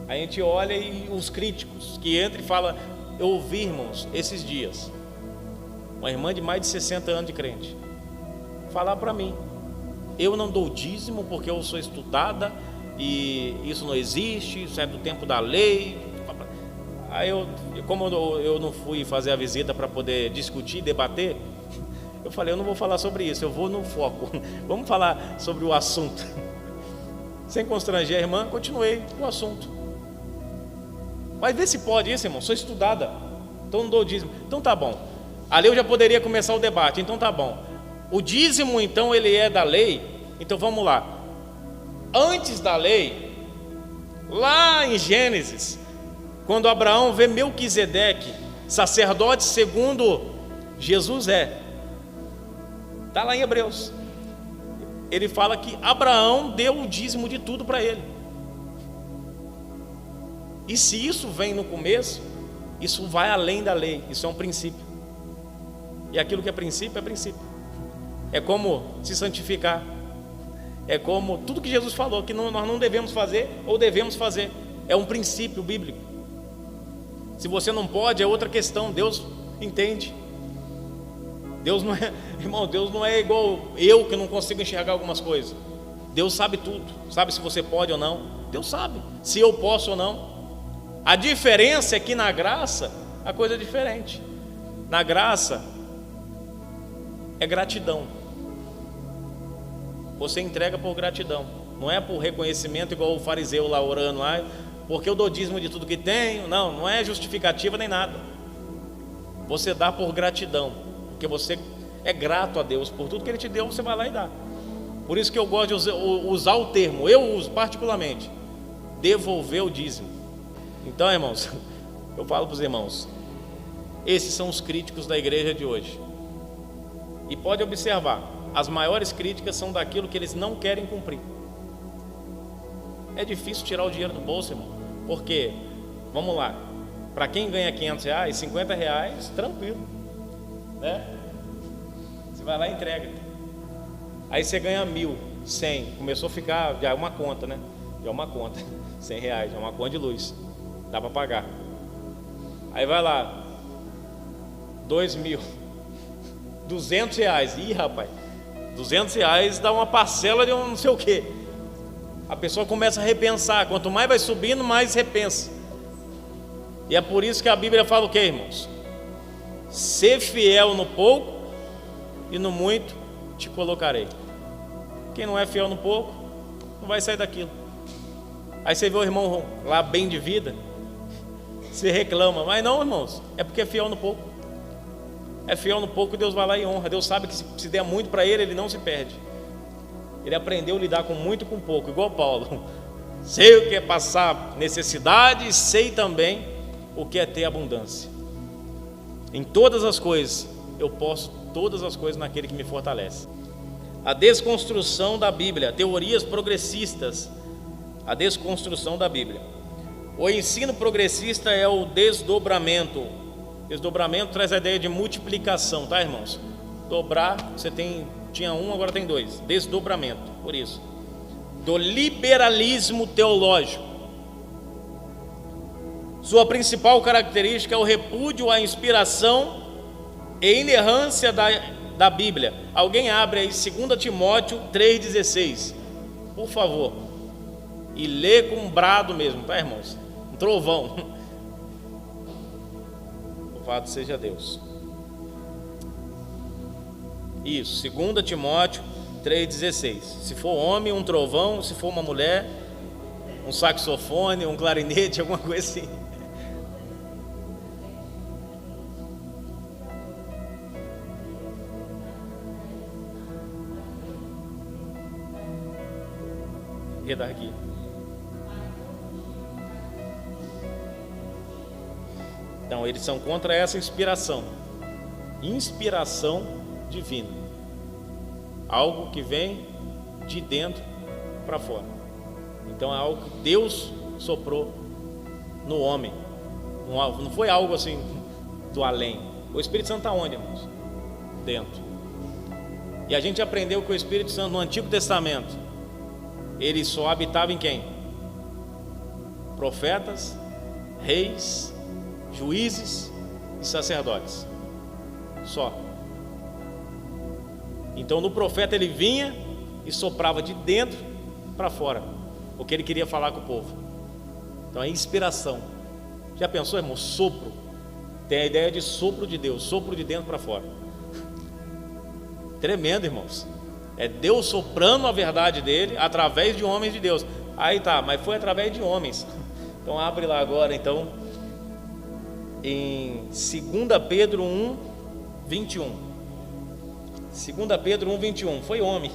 A gente olha e os críticos que entram e falam. Eu ouvi, irmãos, esses dias, uma irmã de mais de 60 anos de crente falar para mim: eu não dou dízimo porque eu sou estudada e isso não existe, isso é do tempo da lei. Aí como eu não fui fazer a visita para poder discutir, debater, eu falei: eu não vou falar sobre isso, eu vou no foco, vamos falar sobre o assunto. Sem constranger a irmã, continuei o assunto. Mas vê se pode isso, irmão. Sou estudada, então não dou dízimo. Então tá bom. Ali eu já poderia começar o debate. Então tá bom. O dízimo, então, ele é da lei. Então vamos lá. Antes da lei, lá em Gênesis, quando Abraão vê Melquisedeque, sacerdote segundo Jesus está lá em Hebreus. Ele fala que Abraão deu o dízimo de tudo para ele. E se isso vem no começo, isso vai além da lei, isso é um princípio. E aquilo que é princípio, é princípio. É como se santificar, é como tudo que Jesus falou, que nós não devemos fazer ou devemos fazer. É um princípio bíblico. Se você não pode, é outra questão, Deus entende. Deus não é, irmão, Deus não é igual eu que não consigo enxergar algumas coisas. Deus sabe tudo, sabe se você pode ou não. Deus sabe se eu posso ou não. A diferença é que na graça a coisa é diferente. Na graça é gratidão. Você entrega por gratidão, não é por reconhecimento igual o fariseu lá orando lá, porque eu dou dízimo de tudo que tenho. Não, não é justificativa nem nada. Você dá por gratidão, porque você é grato a Deus por tudo que Ele te deu. Você vai lá e dá. Por isso que eu gosto de usar o termo, eu uso particularmente, devolver o dízimo. Então, irmãos, eu falo para os irmãos, esses são os críticos da igreja de hoje. E pode observar, as maiores críticas são daquilo que eles não querem cumprir. É difícil tirar o dinheiro do bolso, irmão, porque, vamos lá, para quem ganha R$500, R$50, tranquilo, né? Você vai lá e entrega. Aí você ganha 1.000, 100, começou a ficar, já é uma conta, né? Já é uma conta, R$100, já é uma conta de luz. Dá para pagar. Aí vai lá, 2.000, R$200. Ih, rapaz, R$200 dá uma parcela de um não sei o que. A pessoa começa a repensar. Quanto mais vai subindo, mais repensa. E é por isso que a Bíblia fala o que, irmãos? Ser fiel no pouco e no muito te colocarei. Quem não é fiel no pouco não vai sair daquilo. Aí você vê o irmão lá bem de vida, você reclama, mas não, irmãos, é porque é fiel no pouco. É fiel no pouco e Deus vai lá e honra. Deus sabe que se der muito para ele, ele não se perde. Ele aprendeu a lidar com muito e com pouco, igual Paulo. Sei o que é passar necessidade, sei também o que é ter abundância. Em todas as coisas, eu posso todas as coisas naquele que me fortalece. A desconstrução da Bíblia, teorias progressistas, a desconstrução da Bíblia. O ensino progressista é o desdobramento. Desdobramento traz a ideia de multiplicação, tá, irmãos? Dobrar, você tinha um, agora tem dois. Desdobramento, por isso. Do liberalismo teológico. Sua principal característica é o repúdio à inspiração e inerrância da Bíblia. Alguém abre aí 2 Timóteo 3,16, por favor, e lê com um brado mesmo, tá, irmãos? Um trovão. Louvado seja Deus. Isso, 2 Timóteo 3,16. Se for homem, um trovão; se for uma mulher, um saxofone, um clarinete, alguma coisa assim. Aqui. Então, eles são contra essa inspiração divina, algo que vem de dentro para fora. Então é algo que Deus soprou no homem, não foi algo assim do além. O Espírito Santo está onde, irmãos? Dentro. E a gente aprendeu que o Espírito Santo no Antigo Testamento, ele só habitava em quem? Profetas, reis, juízes e sacerdotes. Só. Então no profeta ele vinha e soprava de dentro para fora o que ele queria falar com o povo. Então é inspiração. Já pensou, irmão? Sopro. Tem a ideia de sopro de Deus, sopro de dentro para fora. Tremendo, irmãos. É Deus soprando a verdade dele através de homens de Deus. Aí tá, mas foi através de homens. Então abre lá agora, então, em 2 Pedro 1, 21. 2 Pedro 1, 21. Foi homem.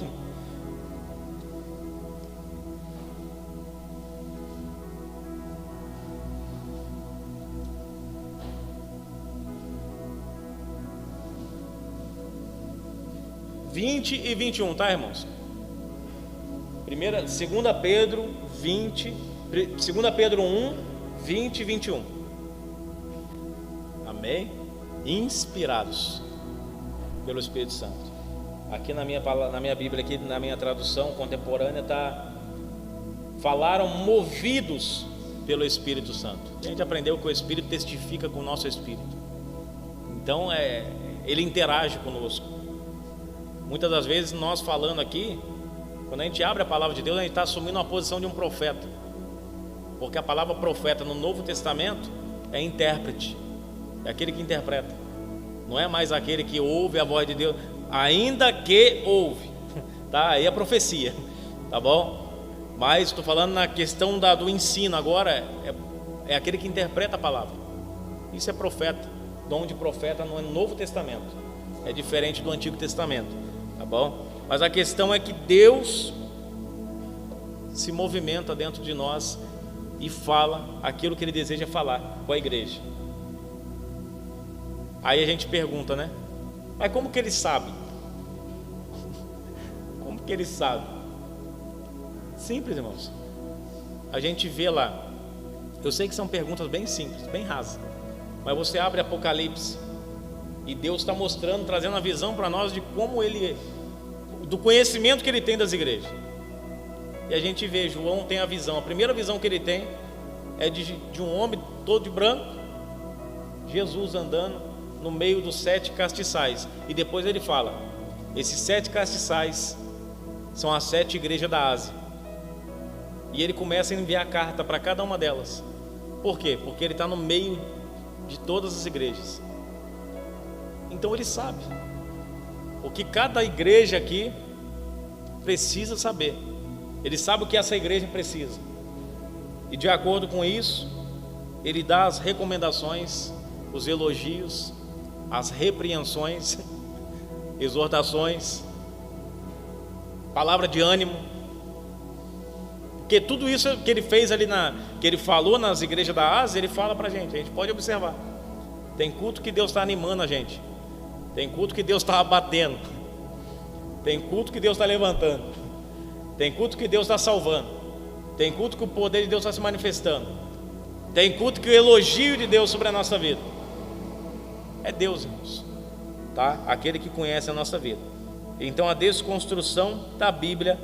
(20 e 21), tá, irmãos? 2 Pedro 1, 20 e 21. Amém? Inspirados pelo Espírito Santo. Aqui na minha Bíblia, aqui na minha tradução contemporânea, está: falaram movidos pelo Espírito Santo. A gente aprendeu que o Espírito testifica com o nosso Espírito. Então ele interage conosco. Muitas das vezes nós falando aqui, quando a gente abre a palavra de Deus, a gente está assumindo uma posição de um profeta, porque a palavra profeta no Novo Testamento é intérprete, é aquele que interpreta, não é mais aquele que ouve a voz de Deus, ainda que ouve, tá? Aí é profecia, tá bom? Mas estou falando na questão do ensino agora, é aquele que interpreta a palavra. Isso é profeta, dom de profeta no Novo Testamento, é diferente do Antigo Testamento. Tá bom? Mas a questão é que Deus se movimenta dentro de nós e fala aquilo que Ele deseja falar com a igreja. Aí a gente pergunta, né? Mas como que Ele sabe? Como que Ele sabe? Simples, irmãos. A gente vê lá. Eu sei que são perguntas bem simples, bem rasas, mas você abre Apocalipse e Deus está mostrando, trazendo a visão para nós de como Ele, do conhecimento que Ele tem das igrejas. E a gente vê, João tem a visão, a primeira visão que ele tem é de um homem todo de branco, Jesus andando no meio dos 7 castiçais. E depois ele fala: esses 7 castiçais são as 7 igrejas da Ásia. E ele começa a enviar carta para cada uma delas. Por quê? Porque ele está no meio de todas as igrejas. Então ele sabe o que cada igreja aqui precisa saber. Ele sabe o que essa igreja precisa. E de acordo com isso, ele dá as recomendações, os elogios, as repreensões, exortações, palavra de ânimo. Porque tudo isso que ele fez ali, que ele falou nas igrejas da Ásia, ele fala pra gente. A gente pode observar. Tem culto que Deus está animando a gente. Tem culto que Deus está abatendo. Tem culto que Deus está levantando. Tem culto que Deus está salvando. Tem culto que o poder de Deus está se manifestando. Tem culto que o elogio de Deus sobre a nossa vida. É Deus, irmãos, tá? Aquele que conhece a nossa vida. Então a desconstrução da Bíblia,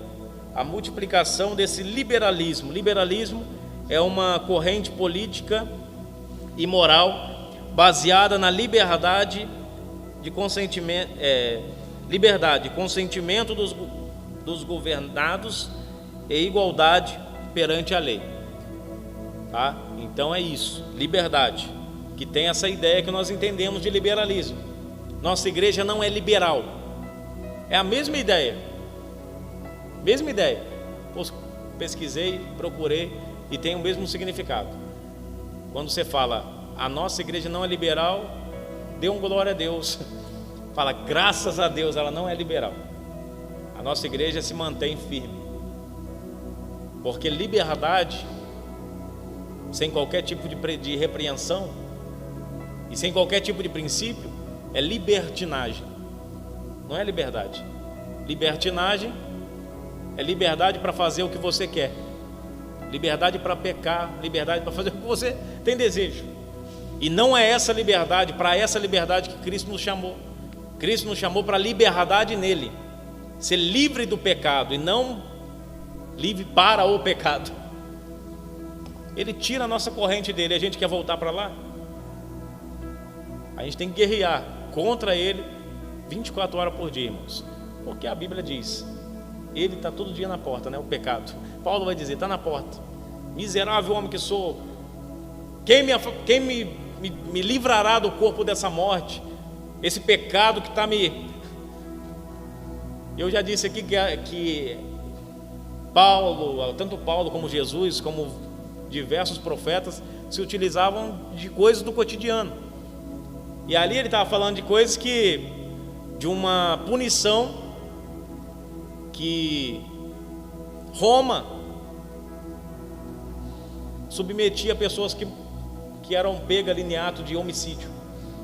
a multiplicação desse liberalismo. Liberalismo é uma corrente política e moral baseada na liberdade de consentimento, consentimento dos governados e igualdade perante a lei. Tá? Então é isso, liberdade, que tem essa ideia que nós entendemos de liberalismo. Nossa igreja não é liberal, é a mesma ideia. Pesquisei, procurei e tem o mesmo significado. Quando você fala, a nossa igreja não é liberal, dê um glória a Deus. Fala, graças a Deus, ela não é liberal. A nossa igreja se mantém firme. Porque liberdade, sem qualquer tipo de repreensão e sem qualquer tipo de princípio, é libertinagem. Não é liberdade. Libertinagem é liberdade para fazer o que você quer, liberdade para pecar, liberdade para fazer o que você tem desejo. E não é essa liberdade, para essa liberdade que Cristo nos chamou. Cristo nos chamou para a liberdade nele, ser livre do pecado e não livre para o pecado. Ele tira a nossa corrente dele, a gente quer voltar para lá? A gente tem que guerrear contra ele 24 horas por dia, irmãos, porque a Bíblia diz, ele está todo dia na porta, né? O pecado. Paulo vai dizer, está na porta. Miserável homem que sou, quem me livrará do corpo dessa morte? Esse pecado que está me... Eu já disse aqui que Paulo, tanto Paulo como Jesus, como diversos profetas, se utilizavam de coisas do cotidiano. E ali ele estava falando de coisas de uma punição que Roma submetia pessoas que eram pegas ali em ato de homicídio.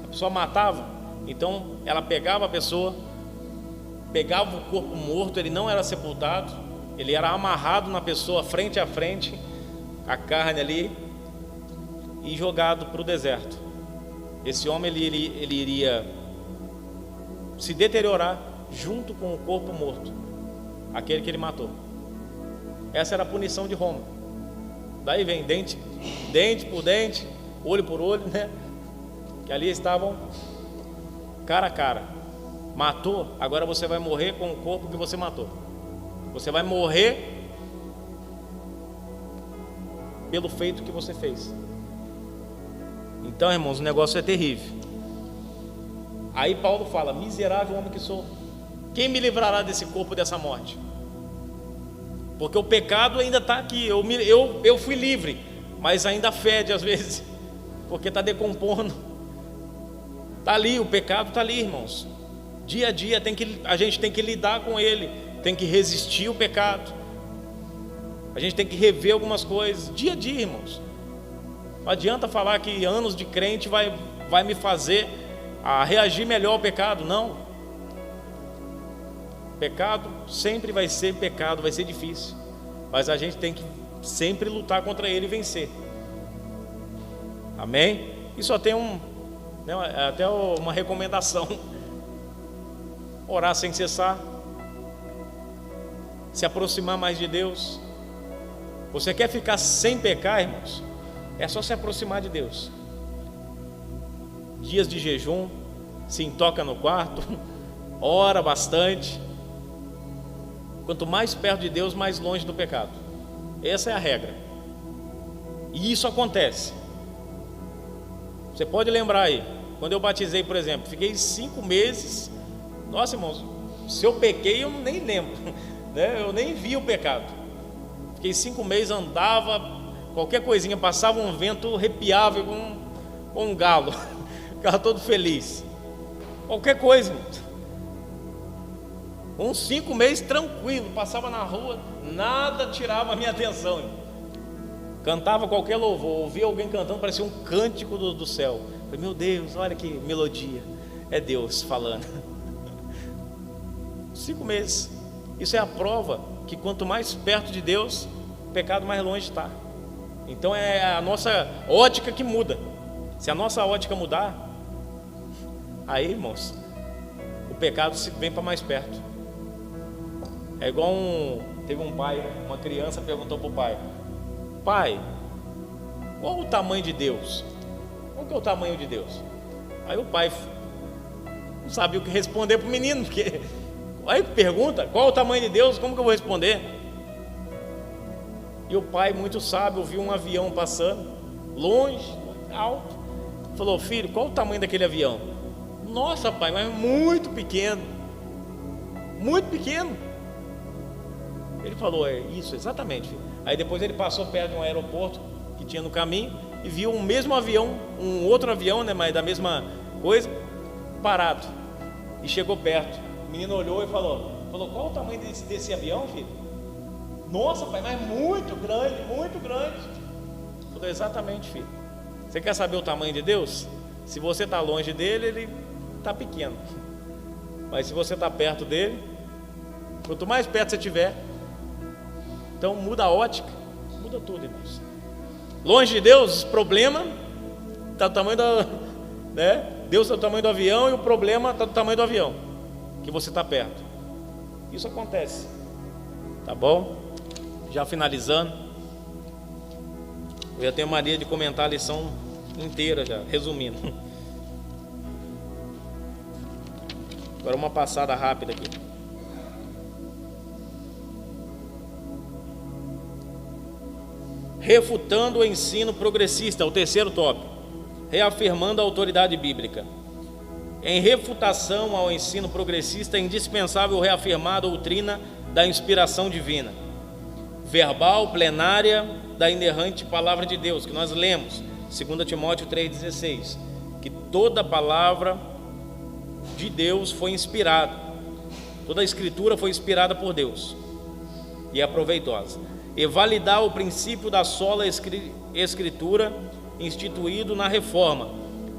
A pessoa matava, então ela pegava a pessoa, pegava o corpo morto, ele não era sepultado, ele era amarrado na pessoa frente a frente, a carne ali, e jogado para o deserto. Esse homem ele iria se deteriorar junto com o corpo morto, aquele que ele matou. Essa era a punição de Roma. Daí vem dente por dente, olho por olho, né? Que ali estavam cara a cara. Matou, agora você vai morrer com o corpo que você matou. Você vai morrer pelo feito que você fez. Então, irmãos, o negócio é terrível. Aí Paulo fala, miserável homem que sou, quem me livrará desse corpo, dessa morte? Porque o pecado ainda está aqui. Eu fui livre, mas ainda fede às vezes, porque está decompondo. Está ali, o pecado está ali, irmãos. Dia a dia a gente tem que lidar com ele, tem que resistir o pecado. A gente tem que rever algumas coisas, dia a dia, irmãos. Não adianta falar que anos de crente vai me fazer a reagir melhor ao pecado, não. Pecado sempre vai ser pecado, vai ser difícil, mas a gente tem que sempre lutar contra ele e vencer. Amém? E só tem até uma recomendação: orar sem cessar, se aproximar mais de Deus. Você quer ficar sem pecar, irmãos? É só se aproximar de Deus. Dias de jejum, se intoca no quarto, ora bastante. Quanto mais perto de Deus, mais longe do pecado. Essa é a regra. E isso acontece. Você pode lembrar aí, quando eu batizei, por exemplo, fiquei 5 meses. Nossa, irmãos, se eu pequei, eu nem lembro, né? Eu nem vi o pecado. Fiquei 5 meses, andava, qualquer coisinha, passava um vento, arrepiava com um galo, ficava todo feliz. Qualquer coisa, irmãos. Uns 5 meses tranquilo, passava na rua, nada tirava a minha atenção. Cantava qualquer louvor, ouvia alguém cantando, parecia um cântico do céu. Falei, meu Deus, olha que melodia, é Deus falando. 5 meses. Isso é a prova que quanto mais perto de Deus, o pecado mais longe está. Então é a nossa ótica que muda. Se a nossa ótica mudar, aí, irmãos, o pecado vem para mais perto. É igual teve um pai, uma criança perguntou para o pai: pai, qual o tamanho de Deus? Qual que é o tamanho de Deus? Aí o pai não sabia o que responder para o menino, porque aí pergunta, qual é o tamanho de Deus? Como que eu vou responder? E o pai, muito sábio, viu um avião passando, longe, alto. Falou: filho, qual o tamanho daquele avião? Nossa, pai, mas muito pequeno. Muito pequeno. Ele falou: é isso, exatamente, filho. Aí depois ele passou perto de um aeroporto que tinha no caminho e viu um mesmo avião, um outro avião, né, mas da mesma coisa, parado. E chegou perto. O menino olhou e falou: qual o tamanho desse avião, filho? Nossa, pai, mas muito grande, muito grande. Falou: exatamente, filho. Você quer saber o tamanho de Deus? Se você está longe dele, ele está pequeno. Mas se você está perto dele, quanto mais perto você estiver, então muda a ótica, muda tudo, irmãos. Longe de Deus, o problema está do tamanho né? Deus está do tamanho do avião e o problema está do tamanho do avião, que você está perto. Isso acontece, tá bom? Já finalizando, eu já tenho mania de comentar a lição inteira já, resumindo. Agora uma passada rápida aqui. Refutando o ensino progressista, é o terceiro tópico. Reafirmando a autoridade bíblica. Em refutação ao ensino progressista, é indispensável reafirmar a doutrina da inspiração divina, verbal, plenária, da inerrante palavra de Deus, que nós lemos, 2 Timóteo 3,16, que toda palavra de Deus foi inspirada, toda a escritura foi inspirada por Deus e é proveitosa. E validar o princípio da sola escritura instituído na reforma,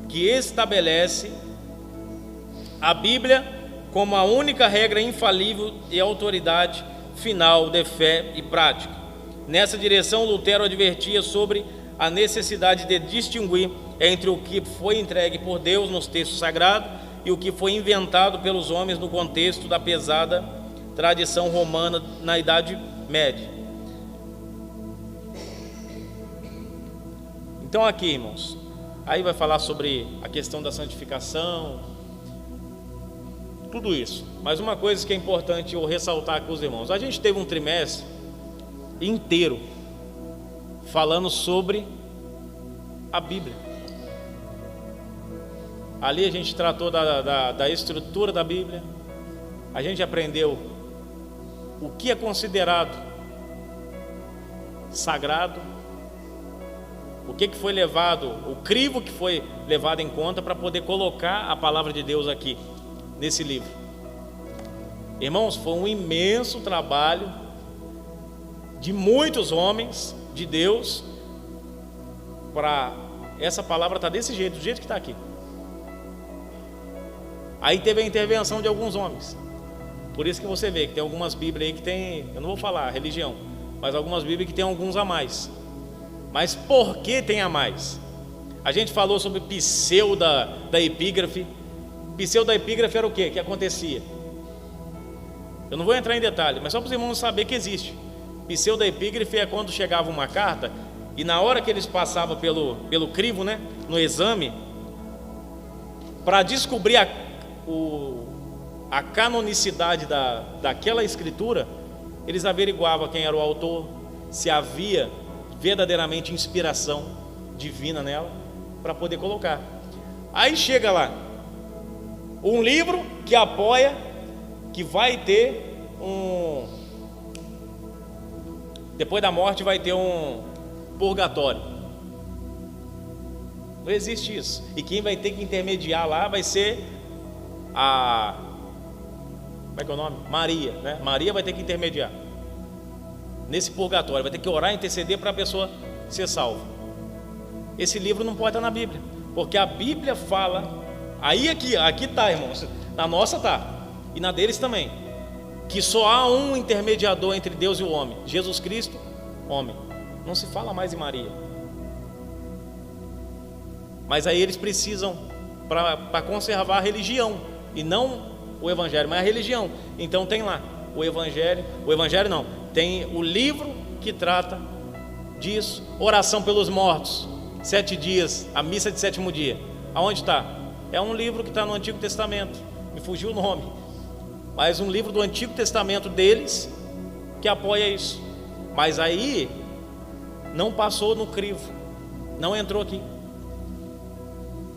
que estabelece a Bíblia como a única regra infalível e autoridade final de fé e prática. Nessa direção, Lutero advertia sobre a necessidade de distinguir entre o que foi entregue por Deus nos textos sagrados e o que foi inventado pelos homens no contexto da pesada tradição romana na Idade Média. Então aqui, irmãos, aí vai falar sobre a questão da santificação, tudo isso. Mas uma coisa que é importante eu ressaltar com os irmãos: a gente teve um trimestre inteiro falando sobre a Bíblia. Ali a gente tratou da estrutura da Bíblia, a gente aprendeu o que é considerado sagrado, o que foi levado, o crivo que foi levado em conta para poder colocar a palavra de Deus aqui nesse livro. Irmãos, foi um imenso trabalho de muitos homens de Deus para essa palavra estar desse jeito, do jeito que está aqui. Aí teve a intervenção de alguns homens. Por isso que você vê que tem algumas Bíblias aí que tem, eu não vou falar religião, mas algumas Bíblias que tem alguns a mais. Mas por que tem a mais? A gente falou sobre pseuda da epígrafe. Pseuda epígrafe era o que acontecia? Eu não vou entrar em detalhe, mas só para os irmãos saberem que existe. Pseuda epígrafe é quando chegava uma carta e na hora que eles passavam pelo crivo, né, no exame, para descobrir a canonicidade daquela escritura, eles averiguavam quem era o autor, se havia verdadeiramente inspiração divina nela, para poder colocar. Aí chega lá um livro que apoia que vai ter depois da morte vai ter um purgatório. Não existe isso. E quem vai ter que intermediar lá vai ser como é que é o nome? Maria, né? Maria vai ter que intermediar nesse purgatório, vai ter que orar e interceder para a pessoa ser salva. Esse livro não pode estar na Bíblia, porque a Bíblia fala, aqui está, irmãos, na nossa está, e na deles também, que só há um intermediador entre Deus e o homem, Jesus Cristo, homem. Não se fala mais em Maria. Mas aí eles precisam, para conservar a religião, e não o Evangelho, mas a religião. Então tem lá o Evangelho não, tem o livro que trata disso, oração pelos mortos, 7 dias, a missa de sétimo dia. Aonde está? É um livro que está no Antigo Testamento, me fugiu o nome, mas um livro do Antigo Testamento deles que apoia isso. Mas aí não passou no crivo, não entrou aqui.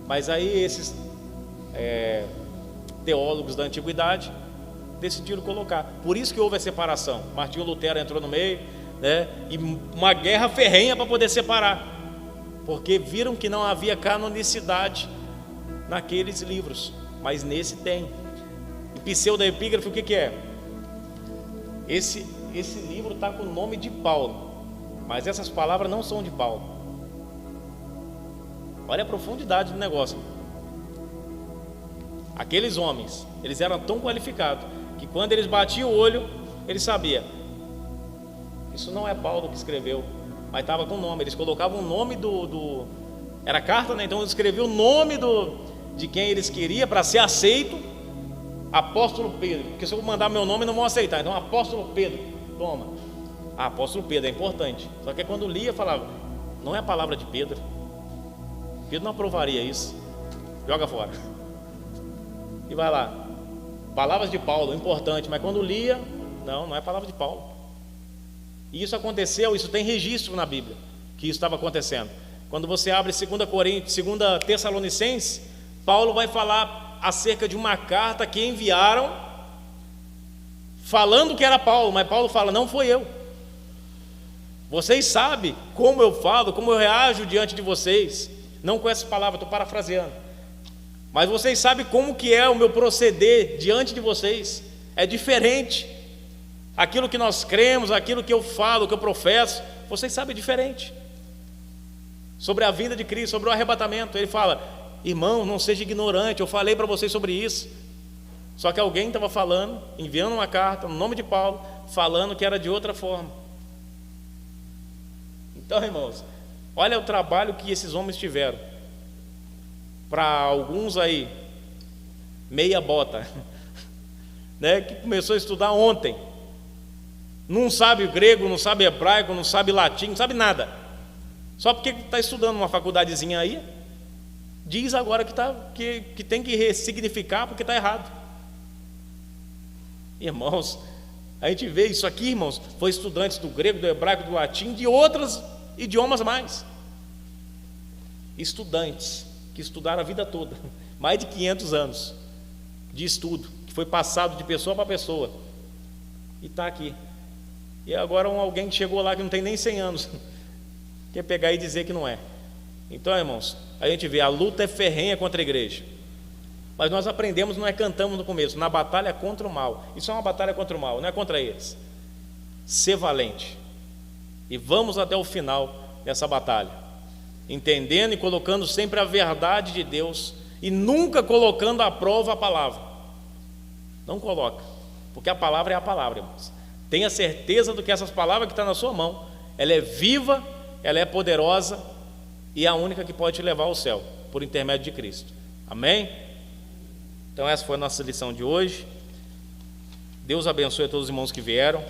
Mas aí esses teólogos da antiguidade decidiram colocar. Por isso que houve a separação. Martinho Lutero entrou no meio, né? E uma guerra ferrenha para poder separar, porque viram que não havia canonicidade naqueles livros, mas nesse tem. E pseudoepígrafe, o que é? Esse livro está com o nome de Paulo, mas essas palavras não são de Paulo. Olha a profundidade do negócio. Aqueles homens, eles eram tão qualificados que quando eles batiam o olho, eles sabiam: isso não é Paulo que escreveu, mas estava com o nome. Eles colocavam o nome era carta, né? Então eles escreviam o nome de quem eles queriam para ser aceito. Apóstolo Pedro, porque se eu mandar meu nome não vão aceitar. Então Apóstolo Pedro, toma. Apóstolo Pedro é importante. Só que quando lia falava: não é a palavra de Pedro. Pedro não aprovaria isso. Joga fora. E vai lá. Palavras de Paulo, importante, mas quando lia, não é a palavra de Paulo. E isso aconteceu, isso tem registro na Bíblia, que isso estava acontecendo. Quando você abre 2 Coríntios, 2 Tessalonicenses, Paulo vai falar acerca de uma carta que enviaram, falando que era Paulo, mas Paulo fala: não foi eu. Vocês sabem como eu falo, como eu reajo diante de vocês. Não com essa palavra, estou parafraseando. Mas vocês sabem como que é o meu proceder diante de vocês. É diferente. Aquilo que nós cremos, aquilo que eu falo, que eu professo, vocês sabem diferente. Sobre a vinda de Cristo, sobre o arrebatamento. Ele fala: irmão, não seja ignorante, eu falei para vocês sobre isso. Só que alguém estava falando, enviando uma carta no nome de Paulo, falando que era de outra forma. Então, irmãos, olha o trabalho que esses homens tiveram. Para alguns aí, meia bota, né, que começou a estudar ontem, não sabe grego, não sabe hebraico, não sabe latim, não sabe nada, só porque está estudando uma faculdadezinha aí, diz agora que tem que ressignificar porque está errado. Irmãos, a gente vê isso aqui, irmãos, foi estudantes do grego, do hebraico, do latim, de outros idiomas mais, estudantes que estudaram a vida toda, mais de 500 anos de estudo, que foi passado de pessoa para pessoa, e está aqui. E agora alguém que chegou lá que não tem nem 100 anos, quer pegar e dizer que não é. Então, irmãos, a gente vê, a luta é ferrenha contra a igreja, mas nós aprendemos, nós cantamos no começo, na batalha contra o mal. Isso é uma batalha contra o mal, não é contra eles. Ser valente, e vamos até o final dessa batalha, entendendo e colocando sempre a verdade de Deus, e nunca colocando à prova a palavra. Não coloca, porque a palavra é a palavra, irmãos. Tenha certeza do que essas palavras que estão na sua mão, ela é viva, ela é poderosa, e é a única que pode te levar ao céu, por intermédio de Cristo. Amém? Então essa foi a nossa lição de hoje. Deus abençoe a todos os irmãos que vieram.